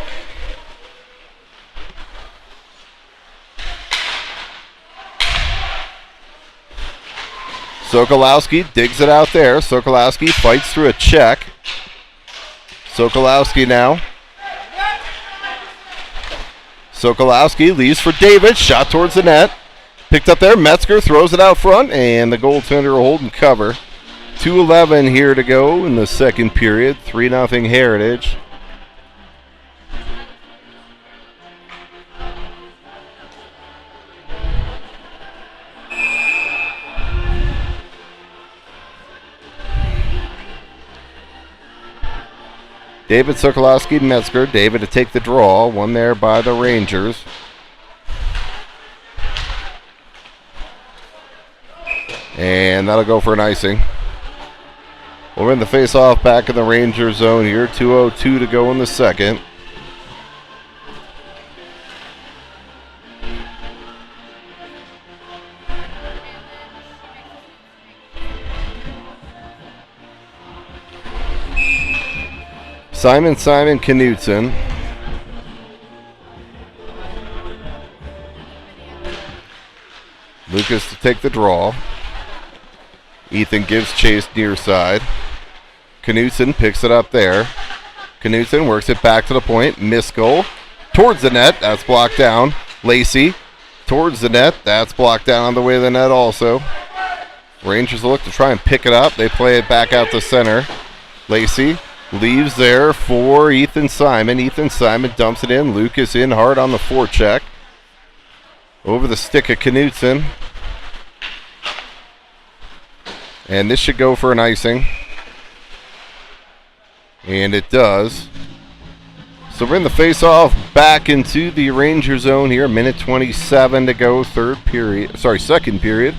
Sokolowski digs it out there. Sokolowski fights through a check. Sokolowski now. Sokolowski leaves for David. Shot towards the net. Picked up there. Metzger throws it out front, and the goaltender will hold and cover. 2:11 here to go in the second period. 3-0 Heritage. David, Sokolowski, Metzger. David to take the draw. One there by the Rangers. And that'll go for an icing. We'll win the face-off back in the Ranger zone here. 2:02 to go in the second. Simon Knutson. Lucas to take the draw. Ethan gives chase near side. Knutson picks it up there. Knutson works it back to the point. Miskell towards the net. That's blocked down. Lacey towards the net. That's blocked down on the way to the net also. Rangers look to try and pick it up. They play it back out to center. Lacey leaves there for Ethan Simon. Ethan Simon dumps it in. Lucas in hard on the forecheck. Over the stick of Knutson. And this should go for an icing. And it does. So we're in the face-off back into the Ranger zone here. Minute 27 to go, second period.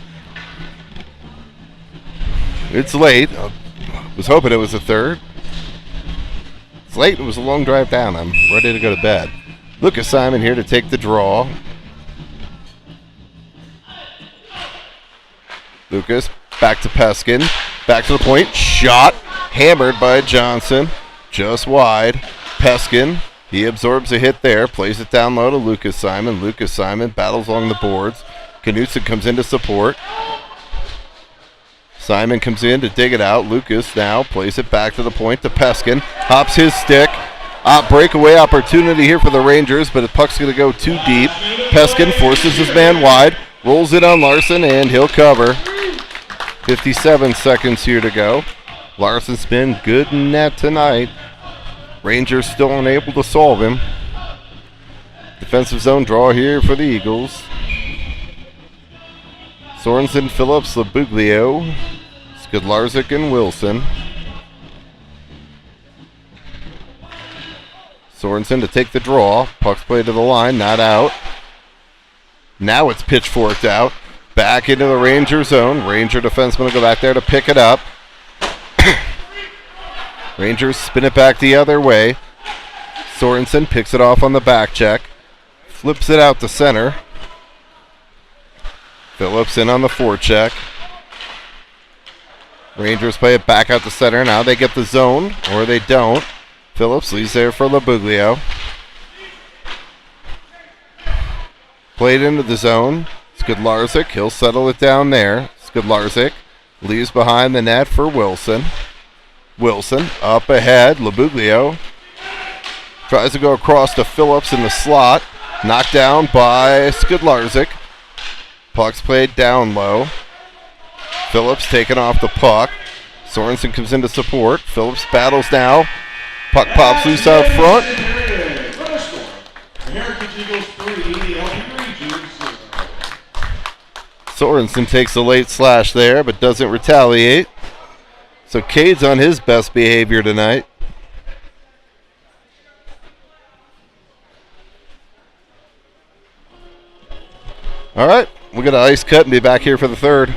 It's late. I was hoping it was the third. It's late. It was a long drive down. I'm ready to go to bed. Lucas Simon here to take the draw. Lucas back to Peskin. Back to the point. Shot. Hammered by Johnson. Just wide. Peskin. He absorbs a hit there. Plays it down low to Lucas Simon. Lucas Simon battles along the boards. Knutson comes in to support. Simon comes in to dig it out. Lucas now plays it back to the point to Peskin. Hops his stick. Breakaway opportunity here for the Rangers, but the puck's going to go too deep. Peskin forces his man wide. Rolls it on Larson, and he'll cover. 57 seconds here to go. Larson's been good in net tonight. Rangers still unable to solve him. Defensive zone draw here for the Eagles. Sorensen, Phillips, Labuglio, Skidlarczyk, and Wilson. Sorensen to take the draw. Puck's played to the line, not out. Now it's pitchforked out. Back into the Ranger zone. Ranger defenseman will go back there to pick it up. Rangers spin it back the other way. Sorensen picks it off on the back check. Flips it out to center. Phillips in on the forecheck. Rangers play it back out to center. Now they get the zone, or they don't. Phillips leaves there for Labuglio. Played into the zone. Skidlarczyk, he'll settle it down there. Skidlarczyk leaves behind the net for Wilson. Wilson up ahead. Labuglio tries to go across to Phillips in the slot. Knocked down by Skidlarczyk. Puck's played down low. Phillips taking off the puck. Sorensen comes in to support. Phillips battles now. Puck pops loose out front. Sorensen takes a late slash there, but doesn't retaliate. So Cade's on his best behavior tonight. All right, we're going to ice cut and be back here for the third.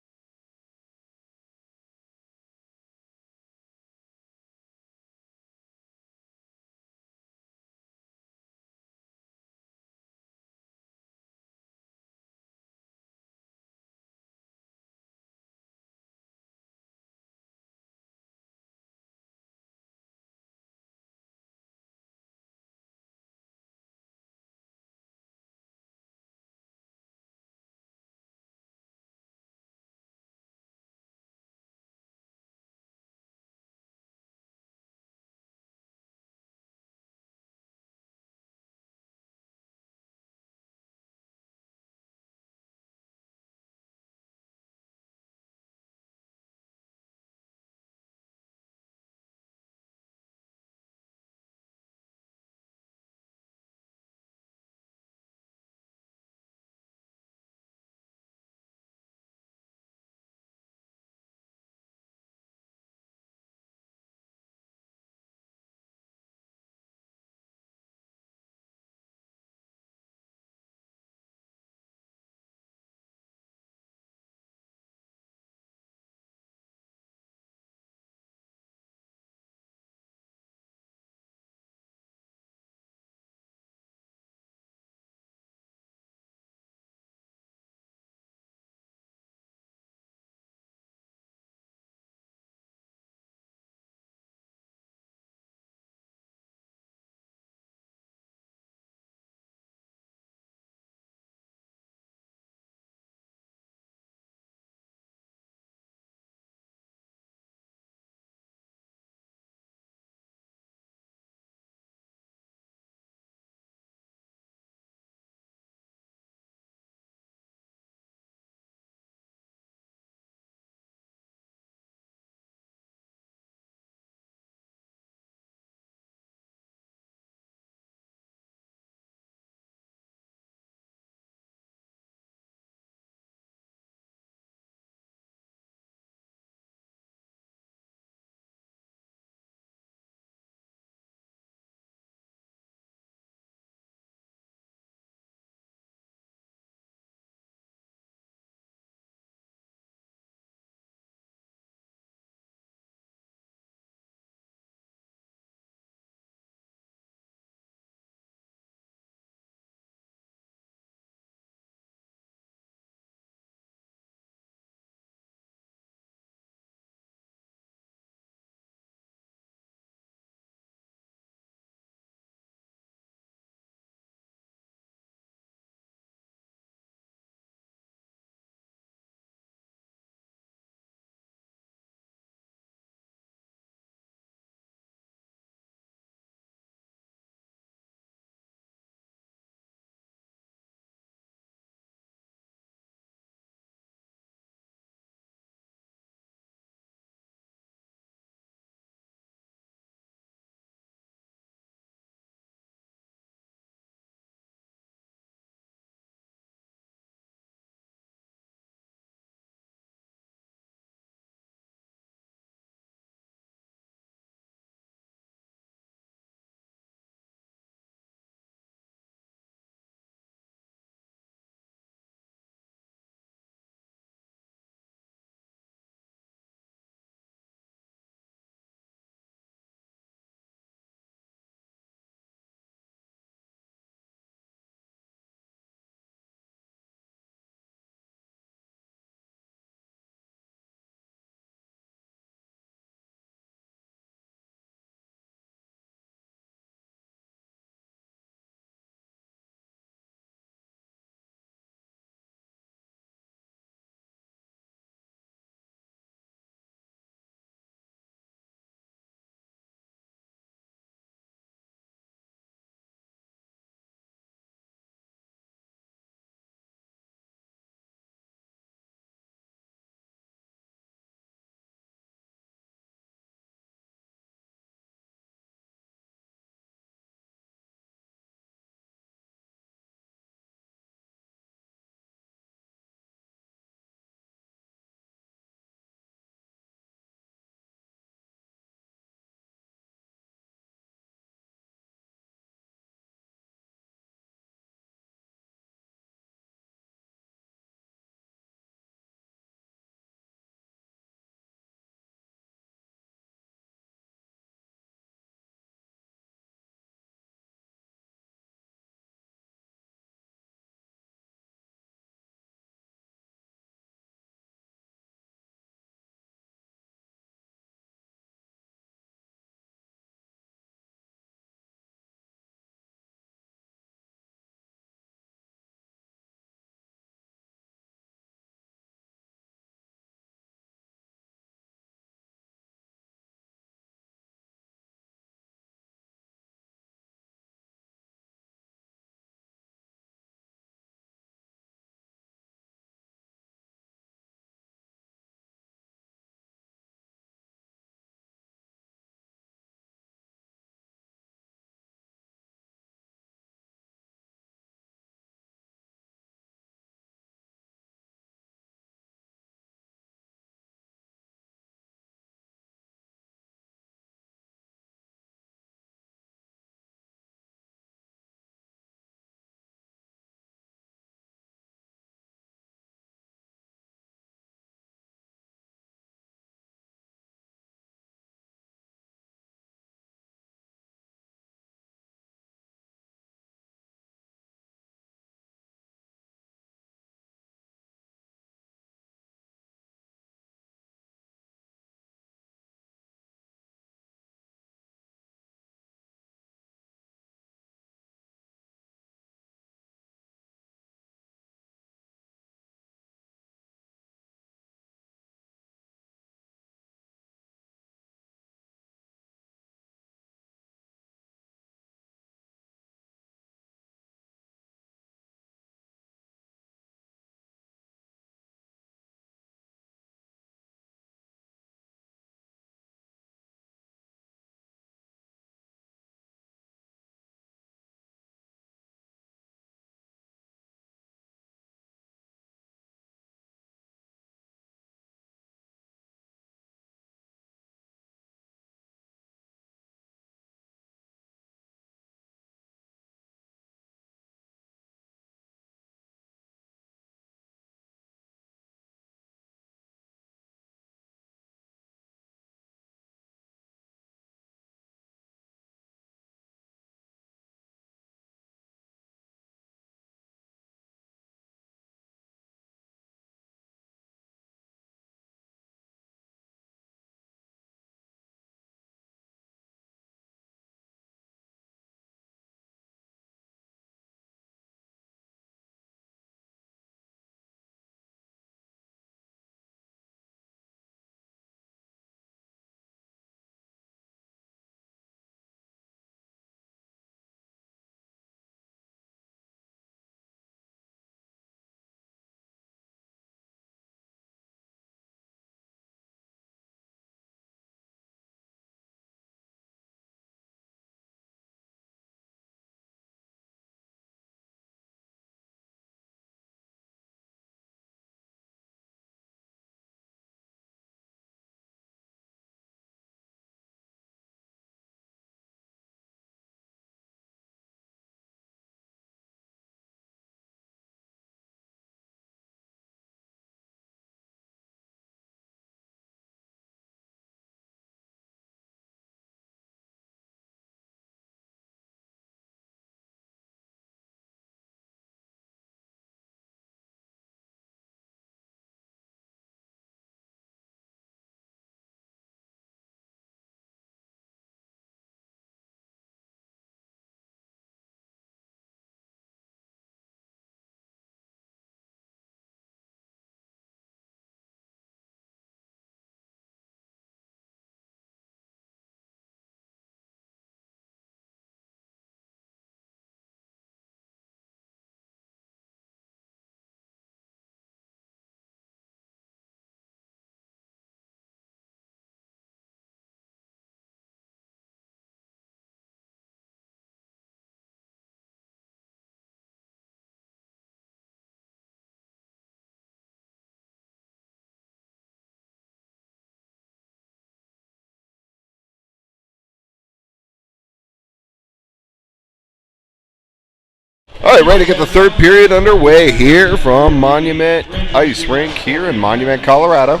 All right, ready to get the third period underway here from Monument Ice Rink here in Monument, Colorado.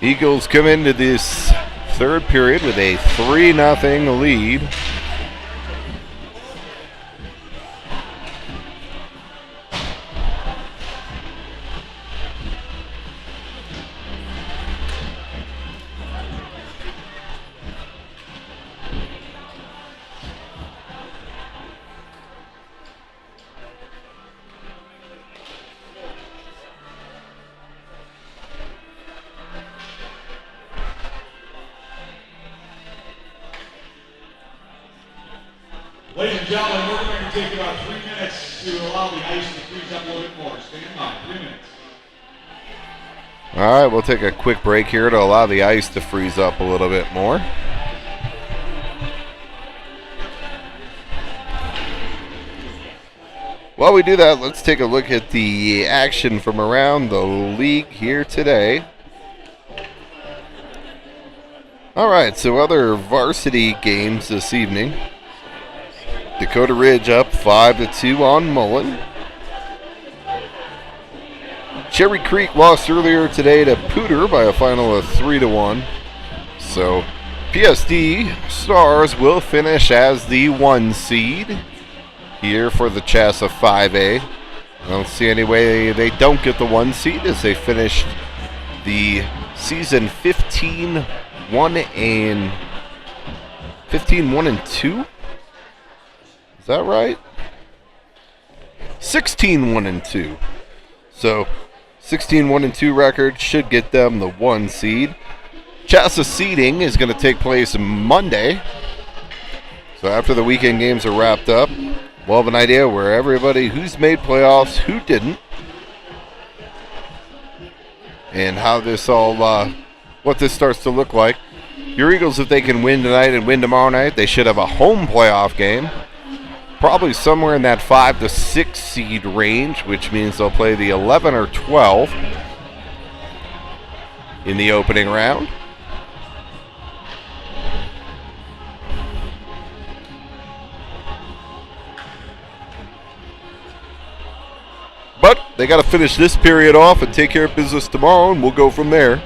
Eagles come into this third period with a 3-0 lead. Ladies and gentlemen, we're going to take about 3 minutes to allow the ice to freeze up a little bit more. Stand by, 3 minutes. All right, we'll take a quick break here to allow the ice to freeze up a little bit more. While we do that, let's take a look at the action from around the league here today. All right, so other varsity games this evening. Dakota Ridge up 5-2 on Mullen. Cherry Creek lost earlier today to Pooter by a final of 3-1. So PSD Stars will finish as the 1 seed here for the CHSAA 5A. I don't see any way they don't get the 1 seed as they finished the season 15-1 and 2. Is that right? 16-1 and 2. So 16-1 and 2 record should get them the 1 seed. CHSAA seeding is going to take place Monday. So after the weekend games are wrapped up, we'll have an idea where everybody who's made playoffs, who didn't, and how this all, what this starts to look like. Your Eagles, if they can win tonight and win tomorrow night, they should have a home playoff game. Probably somewhere in that 5 to 6 seed range, which means they'll play the 11 or 12 in the opening round. But they got to finish this period off and take care of business tomorrow, and we'll go from there.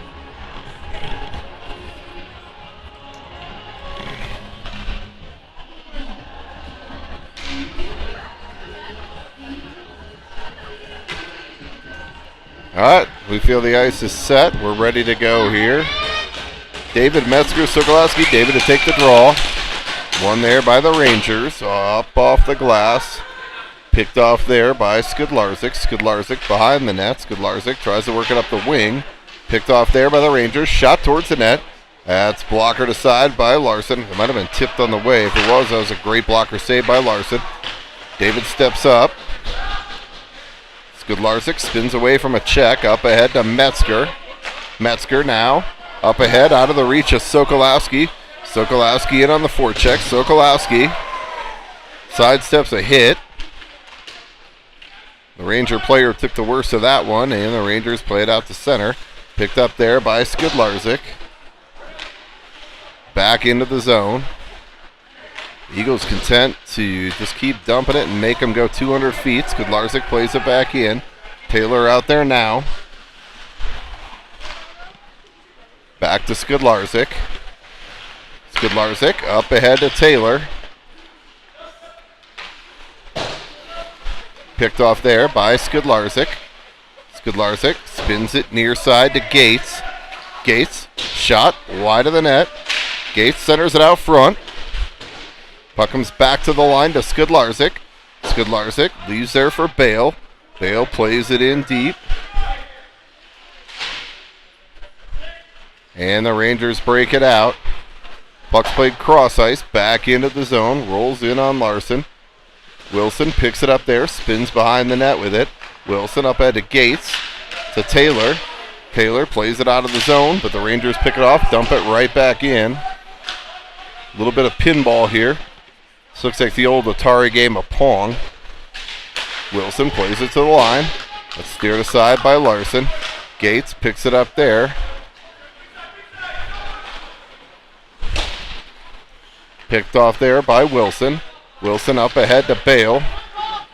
All right, we feel the ice is set. We're ready to go here. David Metzger, Sokolowski, David to take the draw. One there by the Rangers, up off the glass. Picked off there by Skidlarzik. Skidlarzik behind the net. Skidlarzik tries to work it up the wing. Picked off there by the Rangers. Shot towards the net. That's blockered aside by Larson. It might have been tipped on the way. If it was, that was a great blocker save by Larson. David steps up. Skidlarzik spins away from a check. Up ahead to Metzger. Metzger now up ahead out of the reach of Sokolowski. Sokolowski in on the forecheck. Sokolowski sidesteps a hit. The Ranger player took the worst of that one, and the Rangers play it out to center. Picked up there by Skidlarzik. Back into the zone. Eagles content to just keep dumping it and make them go 200 feet. Skidlarzik plays it back in. Taylor out there now. Back to Skidlarzik. Skidlarzik up ahead to Taylor. Picked off there by Skidlarzik. Skidlarzik spins it near side to Gates. Gates, shot wide of the net. Gates centers it out front. Puck comes back to the line to Skidlarzik. Skidlarzik leaves there for Bale. Bale plays it in deep. And the Rangers break it out. Puck's played cross ice, back into the zone, rolls in on Larson. Wilson picks it up there, spins behind the net with it. Wilson up ahead to Gates, to Taylor. Taylor plays it out of the zone, but the Rangers pick it off, dump it right back in. A little bit of pinball here. This looks like the old Atari game of Pong. Wilson plays it to the line. That's steered aside by Larson. Gates picks it up there. Picked off there by Wilson. Wilson up ahead to Bale.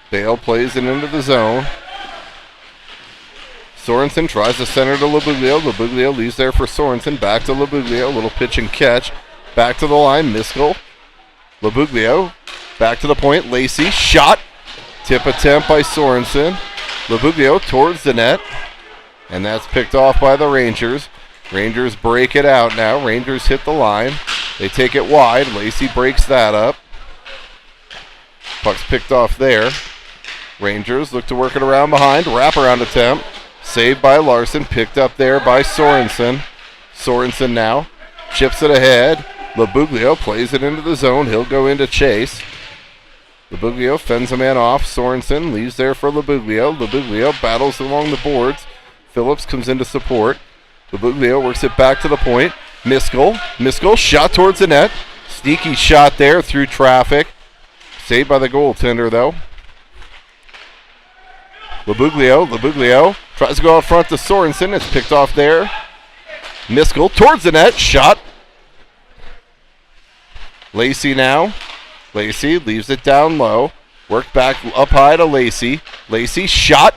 Bale plays it into the zone. Sorensen tries to center to Labuglio. Labuglio leaves there for Sorensen. Back to Labuglio. Little pitch and catch. Back to the line. Miskell. Labuglio. Back to the point. Lacey. Shot. Tip attempt by Sorensen. Labuglio towards the net. And that's picked off by the Rangers. Rangers break it out now. Rangers hit the line. They take it wide. Lacey breaks that up. Puck's picked off there. Rangers look to work it around behind. Wraparound attempt. Saved by Larson. Picked up there by Sorensen. Sorensen now. Chips it ahead. Labuglio plays it into the zone. He'll go into chase. Labuglio fends a man off. Sorensen leaves there for Labuglio. Labuglio battles along the boards. Phillips comes in to support. Labuglio works it back to the point. Miskell. Miskell shot towards the net. Sneaky shot there through traffic. Saved by the goaltender, though. Labuglio tries to go out front to Sorensen. It's picked off there. Miskell towards the net. Shot. Lacey now. Lacey leaves it down low. Work back up high to Lacey. Lacey shot.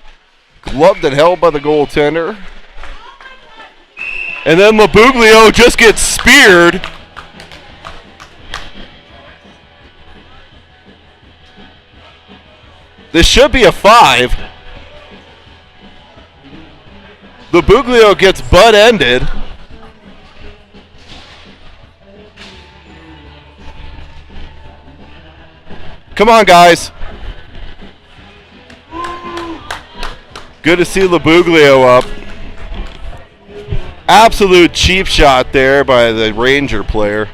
Gloved and held by the goaltender. And then Labuglio just gets speared. This should be a 5. Labuglio gets butt-ended. Come on, guys. Good to see Labuglio up. Absolute cheap shot there by the Ranger player.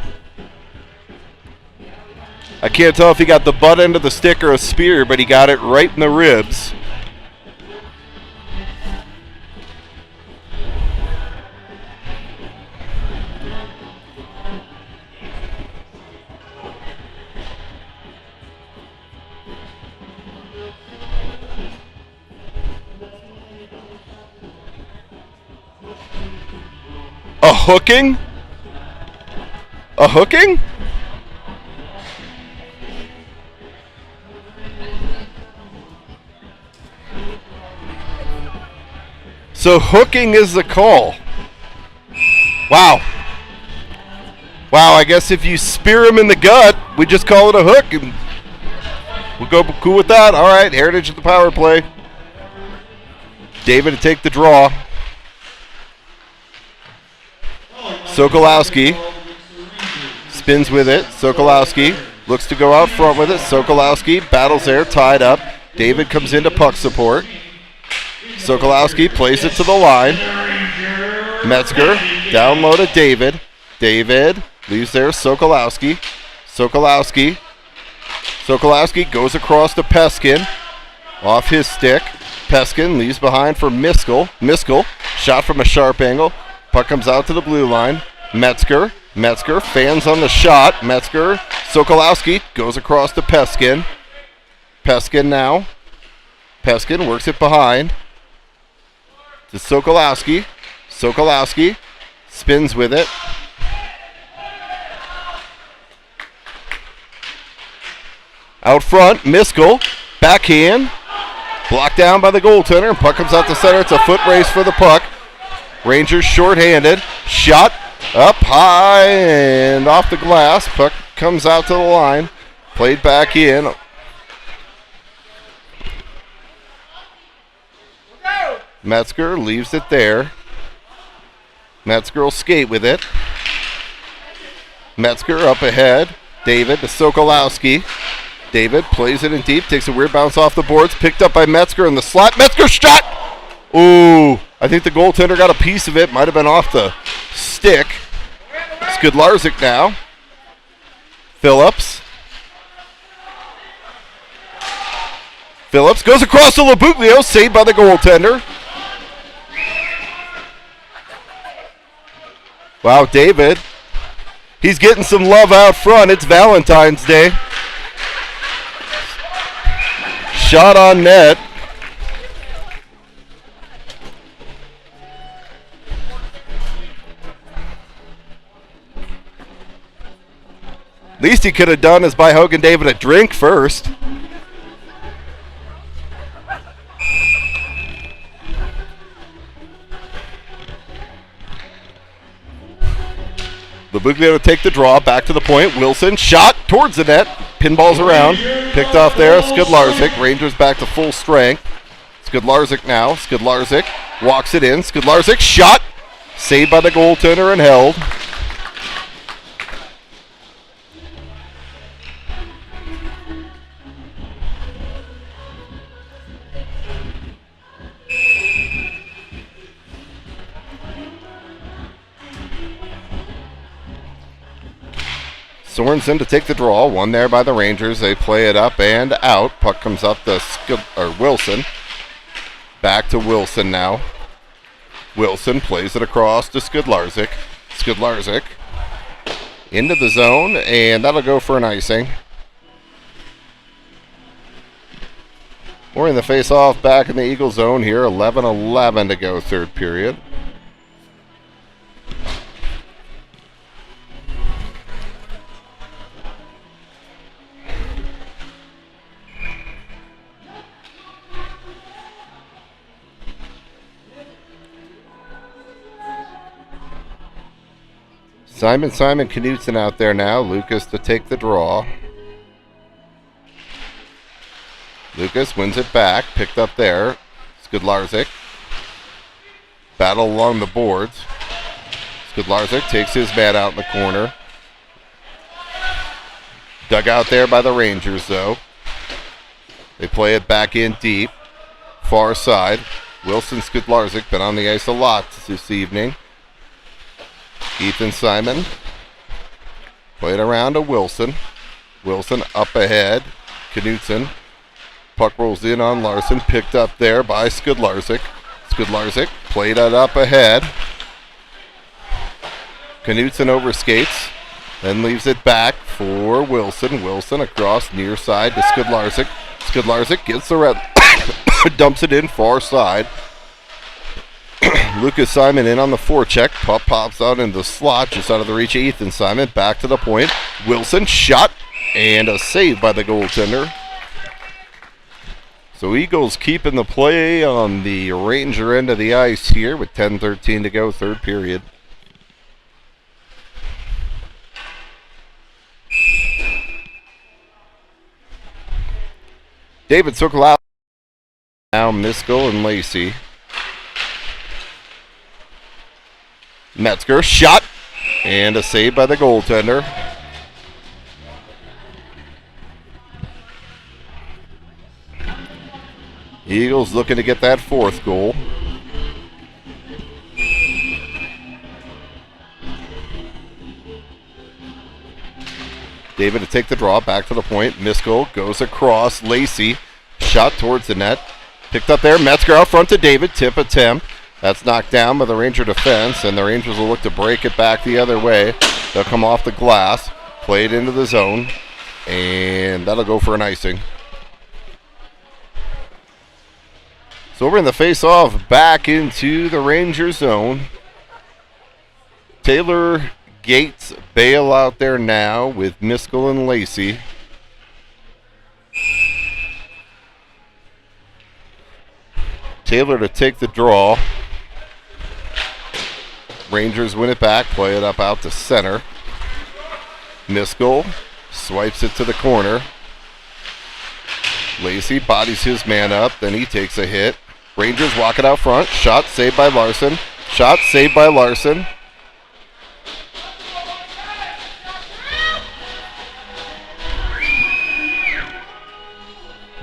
I can't tell if he got the butt end of the stick or a spear, but he got it right in the ribs. A hooking? A hooking? So hooking is the call. Wow. Wow, I guess if you spear him in the gut, we just call it a hook. And we'll go cool with that. All right, Heritage at the power play. David to take the draw. Sokolowski spins with it. Sokolowski looks to go out front with it. Sokolowski battles there, tied up. David comes into puck support. Sokolowski plays it to the line. Metzger down low to David. David leaves there. Sokolowski. Sokolowski goes across to Peskin. Off his stick. Peskin leaves behind for Miskell. Miskell shot from a sharp angle. Puck comes out to the blue line. Metzger fans on the shot. Metzger. Sokolowski goes across to Peskin. Peskin now. Peskin works it behind. To Sokolowski. Sokolowski spins with it. Out front, Miskell. Backhand. Blocked down by the goaltender. And puck comes out to center. It's a foot race for the puck. Rangers shorthanded. Shot up high and off the glass. Puck comes out to the line. Played back in. Metzger leaves it there. Metzger will skate with it. Metzger up ahead. David to Sokolowski. David plays it in deep. Takes a weird bounce off the boards. Picked up by Metzger in the slot. Metzger shot! Ooh, I think the goaltender got a piece of it. Might have been off the stick. Skudlarczyk now. Phillips goes across to Labuglio. Saved by the goaltender. Wow, David. He's getting some love out front. It's Valentine's Day. Shot on net. Least he could have done is buy Hogan David a drink first. Labuglio to take the draw, back to the point. Wilson, shot towards the net. Pinballs around. Picked off there. Skidlarzik. Rangers back to full strength. Skidlarzik now. Skidlarzik walks it in. Skidlarzik, shot. Saved by the goaltender and held. Sorensen to take the draw. One there by the Rangers. They play it up and out. Puck comes up to Wilson. Back to Wilson now. Wilson plays it across to Skidlarzik. Skidlarzik into the zone, and that'll go for an icing. We're in the face-off back in the Eagle zone here. 11:11 to go, third period. Simon Knutson out there now. Lucas to take the draw. Lucas wins it back. Picked up there. Skidlarzik. Battle along the boards. Skidlarzik takes his man out in the corner. Dug out there by the Rangers, though. They play it back in deep. Far side. Wilson Skidlarzik been on the ice a lot this evening. Ethan Simon. Played around to Wilson. Wilson up ahead. Knutson. Puck rolls in on Larson. Picked up there by Skidlarzik. Skidlarzik played it up ahead. Knutson overskates. Then leaves it back for Wilson. Wilson across near side to Skidlarzik. Skidlarzik gets the red. Dumps it in far side. Lucas Simon in on the forecheck. Puck pops out into the slot just out of the reach of Ethan Simon. Back to the point. Wilson shot and a save by the goaltender. So Eagles keeping the play on the Ranger end of the ice here with 10:13 to go, third period. David circle out. Now Miskell and Lacey. Metzger shot and a save by the goaltender. Eagles looking to get that fourth goal. David to take the draw, back to the point. Miskell goes across. Lacey shot towards the net. Picked up there. Metzger out front to David. Tip attempt. That's knocked down by the Ranger defense, and the Rangers will look to break it back the other way. They'll come off the glass, play it into the zone, and that'll go for an icing. So we're in the face-off back into the Ranger zone. Taylor, Gates, Bale out there now with Miskell and Lacey. Taylor to take the draw. Rangers win it back, play it up out to center. Miskell swipes it to the corner. Lacey bodies his man up, then he takes a hit. Rangers walk it out front. Shot saved by Larson. Shot saved by Larson.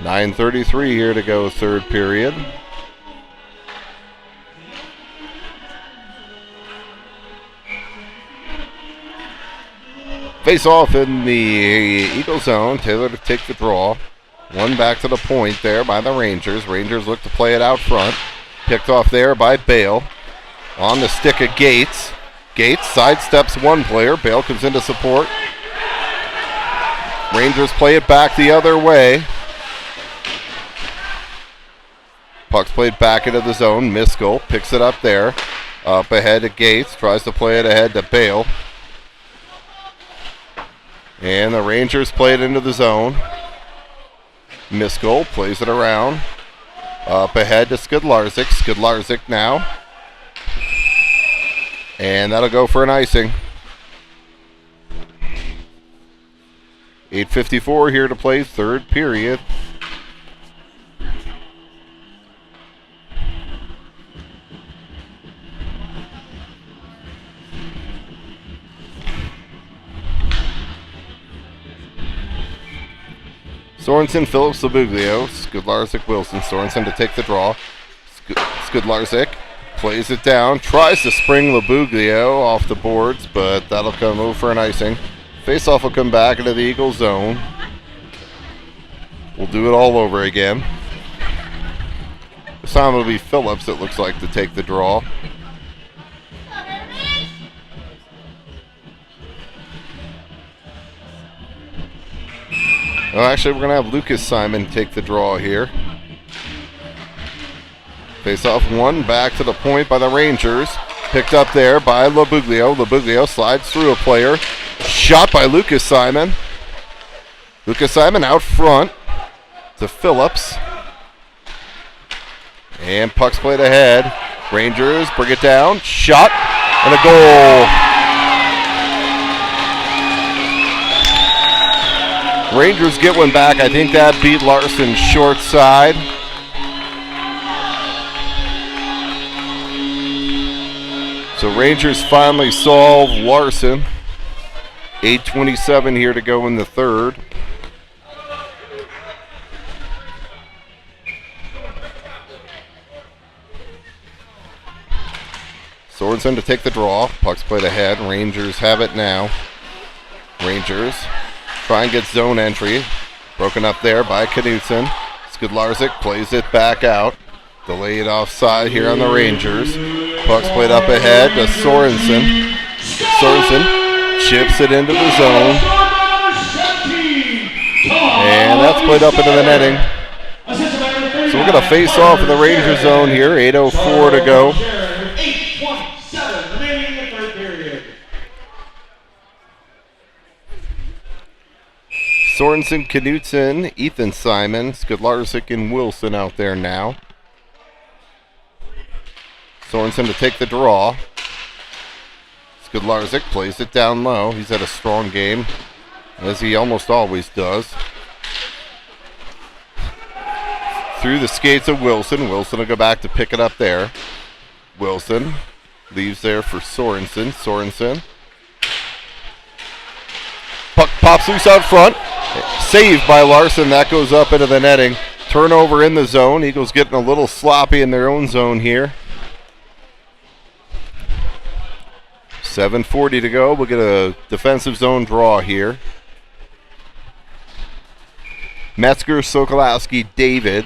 .9:33 here to go, third period. Face off in the Eagle zone. Taylor to take the draw. One back to the point there by the Rangers. Rangers look to play it out front. Picked off there by Bale. On the stick of Gates. Gates sidesteps one player. Bale comes into support. Rangers play it back the other way. Puck's played back into the zone. Miskell picks it up there. Up ahead to Gates. Tries to play it ahead to Bale. And the Rangers play it into the zone. Miskell plays it around. Up ahead to Skidlarzik. Skidlarzik now. And that'll go for an icing. 8:54 here to play, third period. Sorensen, Phillips, Labuglio, Skidlarzik, Wilson. Sorensen to take the draw. Skidlarzik plays it down, tries to spring Labuglio off the boards, but that'll come over for an icing. Faceoff will come back into the Eagle zone. We'll do it all over again. This time it'll be Phillips, it looks like, to take the draw. Oh, actually, we're going to have Lucas Simon take the draw here. Face off one, back to the point by the Rangers. Picked up there by Labuglio. Labuglio slides through a player. Shot by Lucas Simon. Lucas Simon out front to Phillips. And puck's played ahead. Rangers bring it down. Shot and a goal. Rangers get one back. I think that beat Larson short side. So Rangers finally solve Larson. 8:27 here to go in the third. Sorensen to take the draw. Puck's played ahead. Rangers have it now. Rangers try and get zone entry. Broken up there by Knutson. Skidlarzik plays it back out. Delayed offside here on the Rangers. Puck's played up ahead to Sorensen. Sorensen chips it into the zone. And that's played up into the netting. So we're going to face off in the Ranger zone here. 8:04 to go. 8:27 remaining in the third period. Sorensen, Knutson, Ethan Simon, Skidlarzik, and Wilson out there now. Sorensen to take the draw. Skidlarzik plays it down low. He's had a strong game, as he almost always does. Through the skates of Wilson. Wilson will go back to pick it up there. Wilson leaves there for Sorensen. Sorensen. Puck pops loose out front. Saved by Larson. That goes up into the netting. Turnover in the zone. Eagles getting a little sloppy in their own zone here. 7:40 to go. We'll get a defensive zone draw here. Metzger, Sokolowski, David.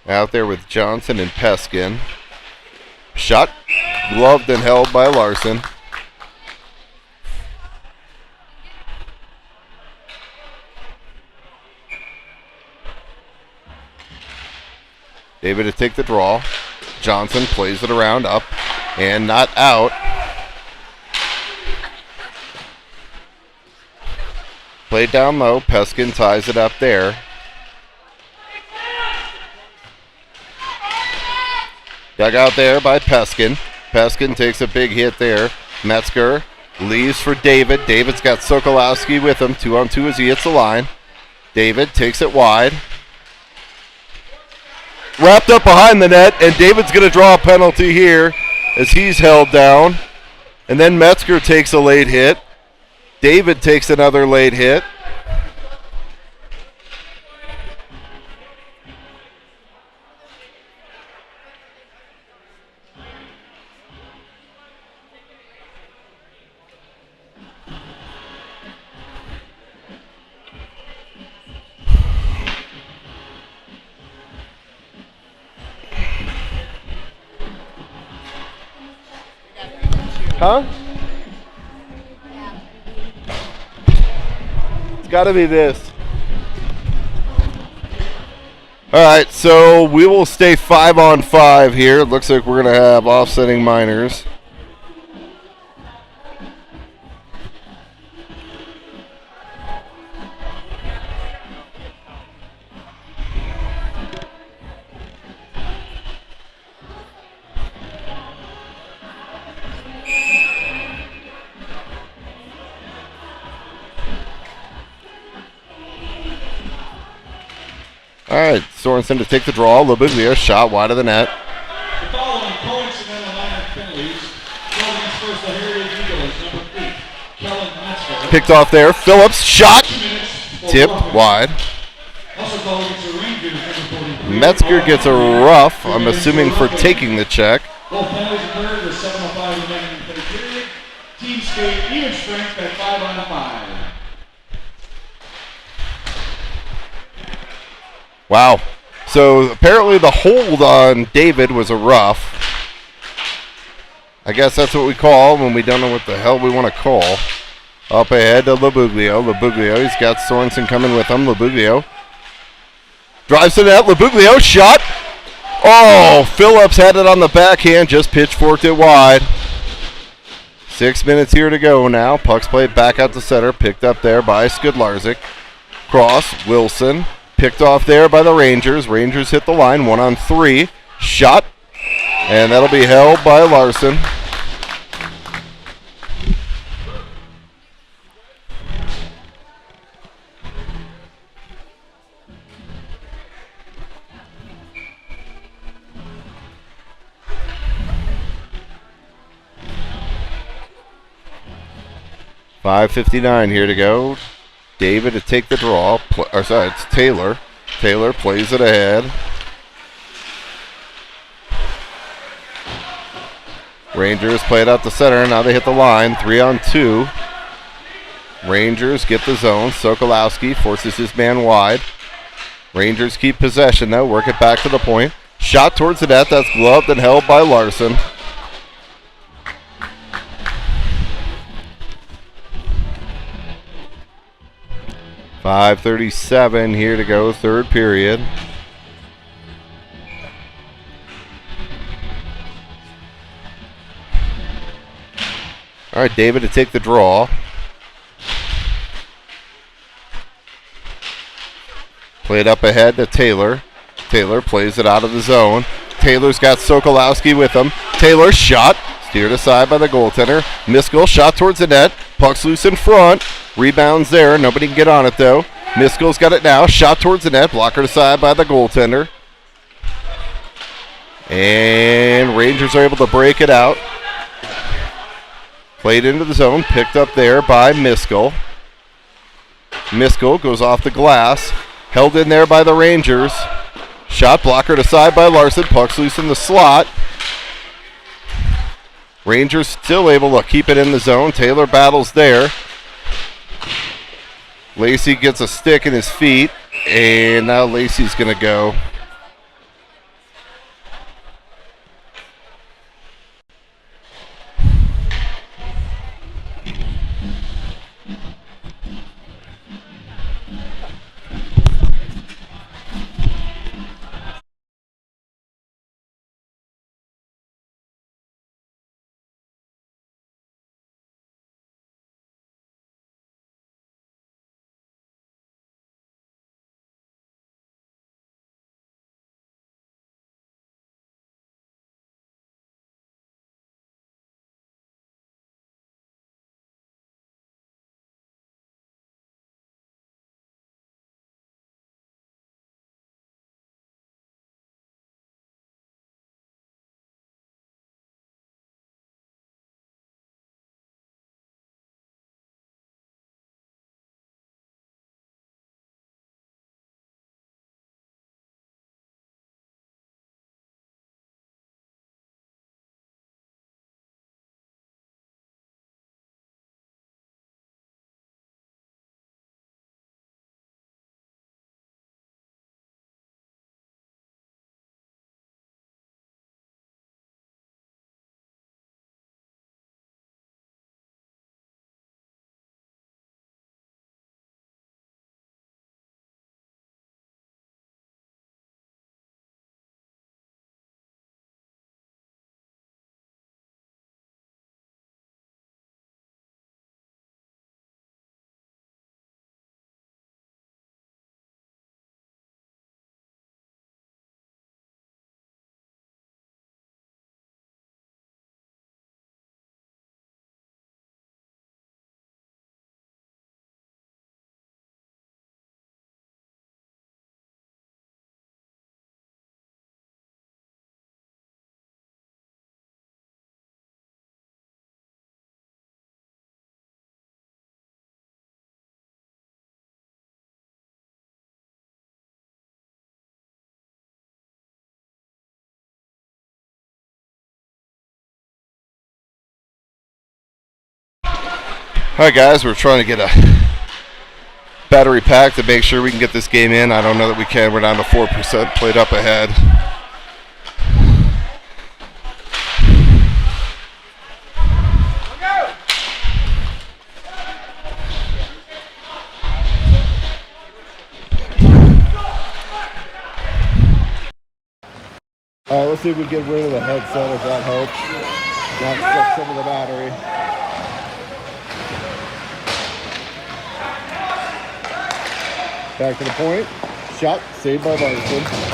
Out there with Johnson and Peskin. Shot, gloved and held by Larson. David to take the draw. Johnson plays it around, up and not out. Played down low. Peskin ties it up there. Dug out there by Peskin. Peskin takes a big hit there. Metzger leaves for David. David's got Sokolowski with him. 2-on-2 as he hits the line. David takes it wide. Wrapped up behind the net, and David's going to draw a penalty here as he's held down. And then Metzger takes a late hit. David takes another late hit. Huh? It's got to be this. All right, so we will stay 5-on-5 here. It looks like we're going to have offsetting minors. All right, Sorensen to take the draw. Labuglio shot wide of the net. The following coincidental line of penalties. Against first the Heritage Eagles, number 8, Kellen Metzger. Picked off there. Phillips shot. 2 minutes for Tipped roughing. wide. Also called against the Rangers, number 43. Metzger gets a rough, I'm assuming for taking the check. Both penalties occurred with 7:05 remaining in the third period. Team skate even strength at 5-on-5. Wow. So apparently the hold on David was a rough. I guess that's what we call when we don't know what the hell we want to call. Up ahead to Labuglio. Labuglio, he's got Sorensen coming with him. Labuglio drives to the net. Labuglio shot. Oh, Phillips had it on the backhand, just pitchforked it wide. 6 minutes here to go now. Puck's played back out to center, picked up there by Skudlarczyk. Cross, Wilson, picked off there by the Rangers. Rangers hit the line, 1-on-3. Shot, and that'll be held by Larson. .5:59 here to go. David to take the draw. It's Taylor. Taylor plays it ahead. Rangers play it out the center. Now they hit the line. 3-on-2. Rangers get the zone. Sokolowski forces his man wide. Rangers keep possession though. Work it back to the point. Shot towards the net. That's gloved and held by Larson. .5:37 here to go, third period. All right, David to take the draw. Played up ahead to Taylor. Taylor plays it out of the zone. Taylor's got Sokolowski with him. Taylor shot, steered aside by the goaltender. Miskell shot towards the net. Puck's loose in front. Rebounds there. Nobody can get on it, though. Miskell's got it now. Shot towards the net. Blockered aside by the goaltender. And Rangers are able to break it out. Played into the zone. Picked up there by Miskell. Miskell goes off the glass. Held in there by the Rangers. Shot blockered aside by Larson. Puck's loose in the slot. Rangers still able to keep it in the zone. Taylor battles there. Lacey gets a stick in his feet, and now Lacey's going to go. Alright guys, we're trying to get a battery pack to make sure we can get this game in. I don't know that we can. We're down to 4%, played up ahead. Alright, let's see if we can get rid of the headset, if that helps. Not suck some of the battery. Back to the point. Shot, saved by Larson.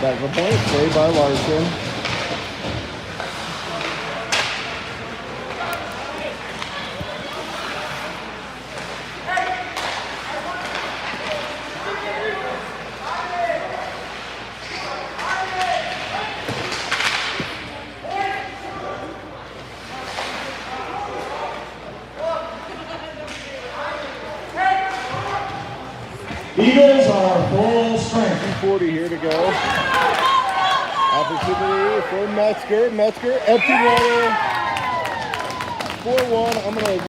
Back to the point, saved by Larson. Eagles are full strength. 2:40 here to go. Opportunity for Metzger. Metzger, empty water. 4-1. I'm going to